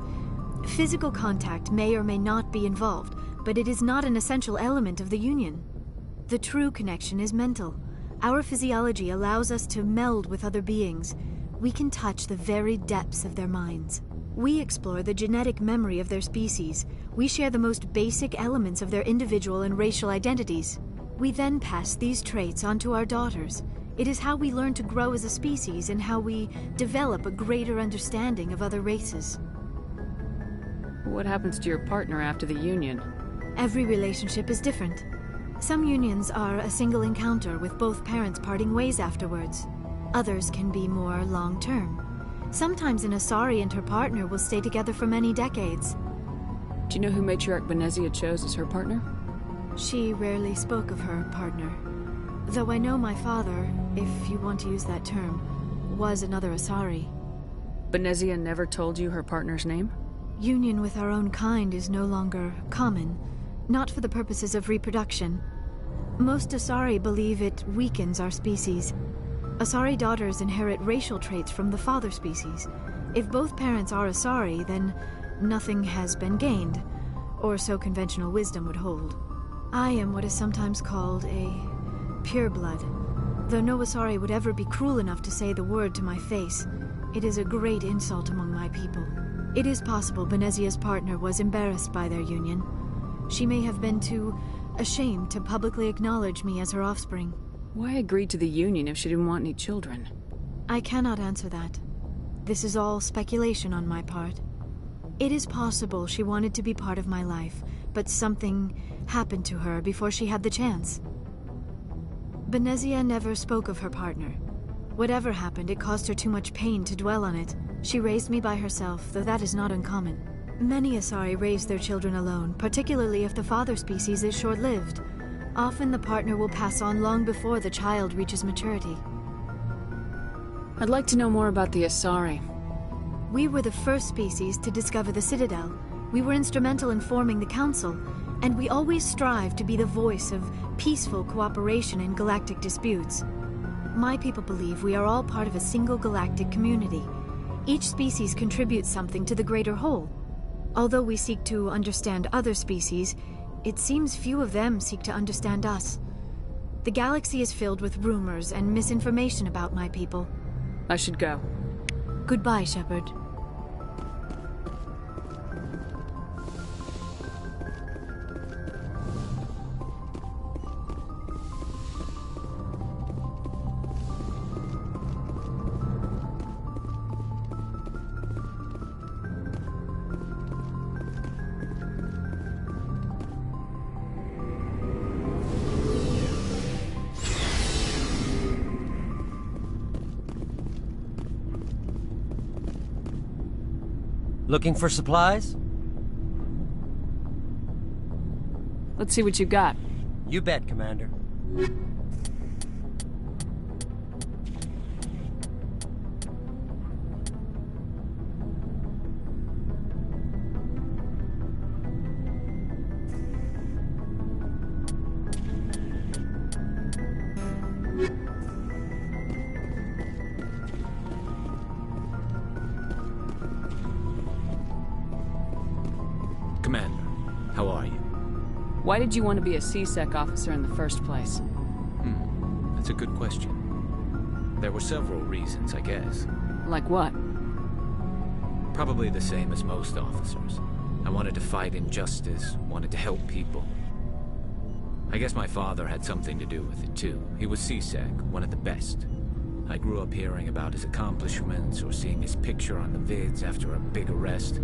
Physical contact may or may not be involved, but it is not an essential element of the union. The true connection is mental. Our physiology allows us to meld with other beings. We can touch the very depths of their minds. We explore the genetic memory of their species. We share the most basic elements of their individual and racial identities. We then pass these traits on to our daughters. It is how we learn to grow as a species and how we develop a greater understanding of other races. What happens to your partner after the union? Every relationship is different. Some unions are a single encounter with both parents parting ways afterwards. Others can be more long-term. Sometimes an Asari and her partner will stay together for many decades. Do you know who Matriarch Benezia chose as her partner? She rarely spoke of her partner. Though I know my father, if you want to use that term, was another Asari. Benezia never told you her partner's name? Union with our own kind is no longer common, not for the purposes of reproduction. Most Asari believe it weakens our species. Asari daughters inherit racial traits from the father species. If both parents are Asari, then nothing has been gained, or so conventional wisdom would hold. I am what is sometimes called a pureblood. Though no Asari would ever be cruel enough to say the word to my face, it is a great insult among my people. It is possible Benezia's partner was embarrassed by their union. She may have been too ashamed to publicly acknowledge me as her offspring. Why agree to the union if she didn't want any children? I cannot answer that. This is all speculation on my part. It is possible she wanted to be part of my life, but something happened to her before she had the chance. Benezia never spoke of her partner. Whatever happened, it caused her too much pain to dwell on it. She raised me by herself, though that is not uncommon. Many Asari raise their children alone, particularly if the father species is short-lived. Often the partner will pass on long before the child reaches maturity. I'd like to know more about the Asari. We were the first species to discover the Citadel. We were instrumental in forming the Council, and we always strive to be the voice of peaceful cooperation in galactic disputes. My people believe we are all part of a single galactic community. Each species contributes something to the greater whole. Although we seek to understand other species, it seems few of them seek to understand us. The galaxy is filled with rumors and misinformation about my people. I should go. Goodbye, Shepard. Looking for supplies? Let's see what you got. You bet, Commander. Commander, how are you? Why did you want to be a C-Sec officer in the first place? That's a good question. There were several reasons, I guess. Like what? Probably the same as most officers. I wanted to fight injustice, wanted to help people. I guess my father had something to do with it, too. He was C-Sec, one of the best. I grew up hearing about his accomplishments or seeing his picture on the vids after a big arrest.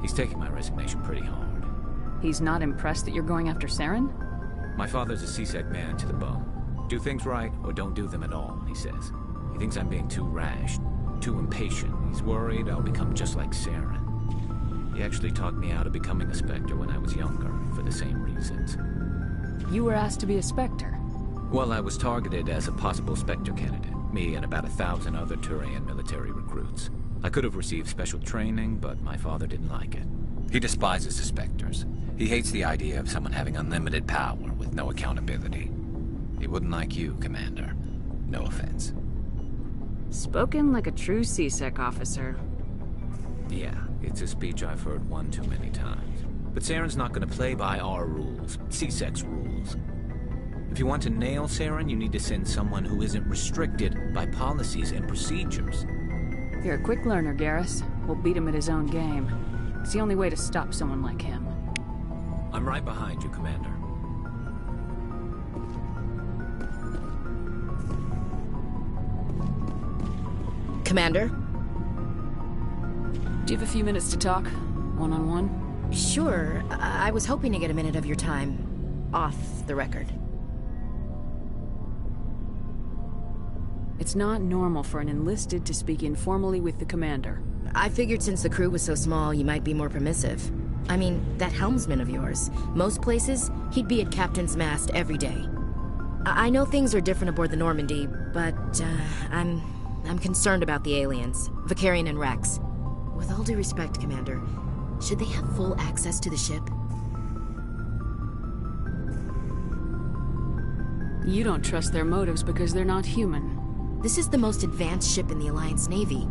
He's taking my resignation pretty hard. He's not impressed that you're going after Saren? My father's a C-Sec man to the bone. Do things right or don't do them at all, he says. He thinks I'm being too rash, too impatient. He's worried I'll become just like Saren. He actually talked me out of becoming a Spectre when I was younger, for the same reasons. You were asked to be a Spectre? Well, I was targeted as a possible Spectre candidate. Me and about 1,000 other Turian military recruits. I could have received special training, but my father didn't like it. He despises the Spectres. He hates the idea of someone having unlimited power with no accountability. He wouldn't like you, Commander. No offense. Spoken like a true C-Sec officer. Yeah, it's a speech I've heard one too many times. But Saren's not going to play by our rules, C-Sec's rules. If you want to nail Saren, you need to send someone who isn't restricted by policies and procedures. You're a quick learner, Garrus. We'll beat him at his own game. It's the only way to stop someone like him. I'm right behind you, Commander. Commander? Do you have a few minutes to talk? One-on-one? Sure. I was hoping to get a minute of your time. Off the record. It's not normal for an enlisted to speak informally with the commander. I figured since the crew was so small, you might be more permissive. I mean, that helmsman of yours. Most places, he'd be at Captain's Mast every day. I know things are different aboard the Normandy, but, I'm concerned about the aliens. Vicarian and Rex. With all due respect, Commander, should they have full access to the ship? You don't trust their motives because they're not human. This is the most advanced ship in the Alliance Navy.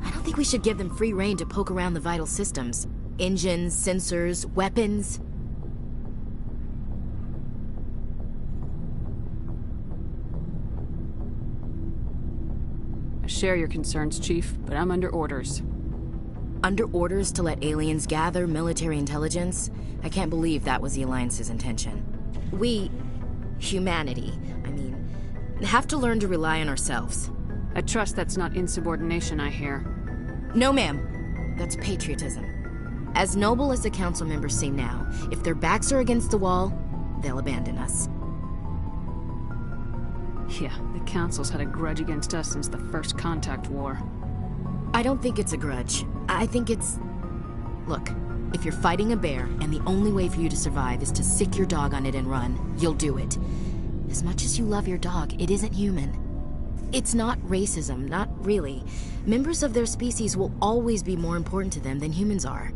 I don't think we should give them free rein to poke around the vital systems. Engines, sensors, weapons. I share your concerns, Chief, but I'm under orders. Under orders to let aliens gather military intelligence? I can't believe that was the Alliance's intention. We, humanity, have to learn to rely on ourselves. I trust that's not insubordination, I hear. No, ma'am. That's patriotism. As noble as the council members seem now, if their backs are against the wall, they'll abandon us. Yeah, the council's had a grudge against us since the first contact war. I don't think it's a grudge. I think it's... Look, if you're fighting a bear and the only way for you to survive is to sick your dog on it and run, you'll do it. As much as you love your dog, it isn't human. It's not racism, not really. Members of their species will always be more important to them than humans are.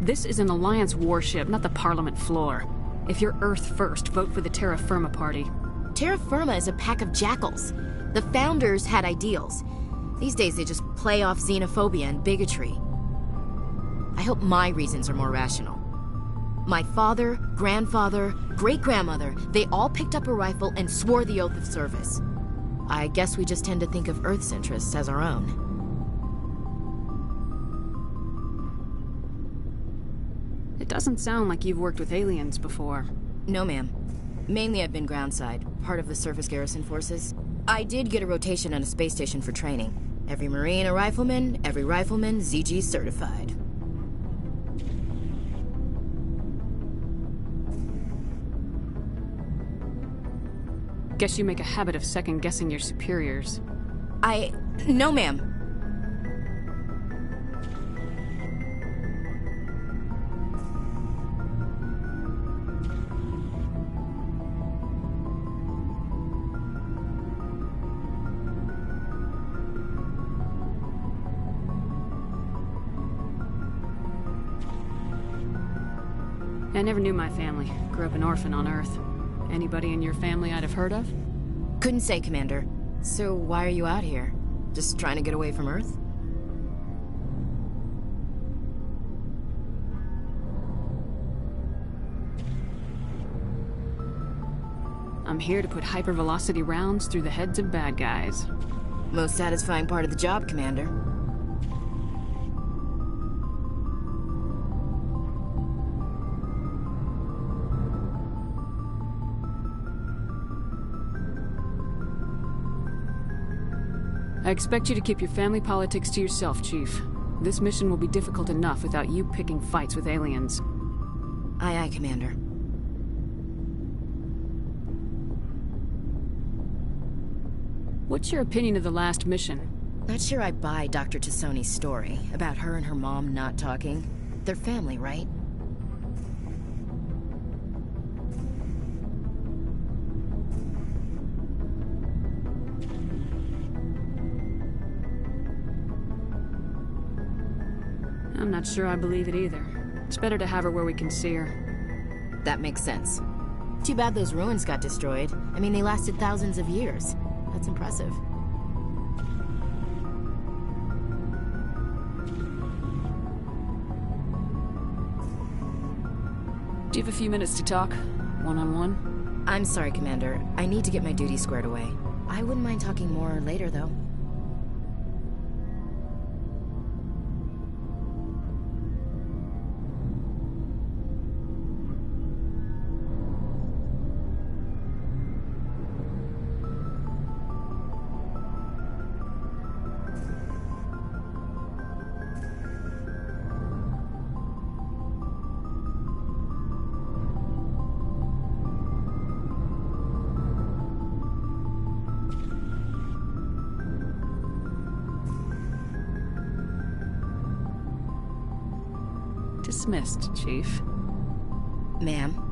This is an Alliance warship, not the Parliament floor. If you're Earth first, vote for the Terra Firma Party. Terra Firma is a pack of jackals. The founders had ideals. These days they just play off xenophobia and bigotry. I hope my reasons are more rational. My father, grandfather, great-grandmother, they all picked up a rifle and swore the oath of service. I guess we just tend to think of Earth's interests as our own. It doesn't sound like you've worked with aliens before. No, ma'am. Mainly I've been groundside, part of the surface garrison forces. I did get a rotation on a space station for training. Every Marine a rifleman, every rifleman ZG certified. Guess you make a habit of second-guessing your superiors. No, ma'am. I never knew my family. Grew up an orphan on Earth. Anybody in your family I'd have heard of? Couldn't say, Commander. So why are you out here? Just trying to get away from Earth? I'm here to put hypervelocity rounds through the heads of bad guys. Most satisfying part of the job, Commander. I expect you to keep your family politics to yourself, Chief. This mission will be difficult enough without you picking fights with aliens. Aye, aye, Commander. What's your opinion of the last mission? Not sure I buy Dr. Tassoni's story about her and her mom not talking. They're family, right? I'm not sure I believe it either. It's better to have her where we can see her. That makes sense. Too bad those ruins got destroyed. I mean, they lasted thousands of years. That's impressive. Do you have a few minutes to talk? One-on-one? I'm sorry, Commander. I need to get my duty squared away. I wouldn't mind talking more later, though. Dismissed, Chief. Ma'am?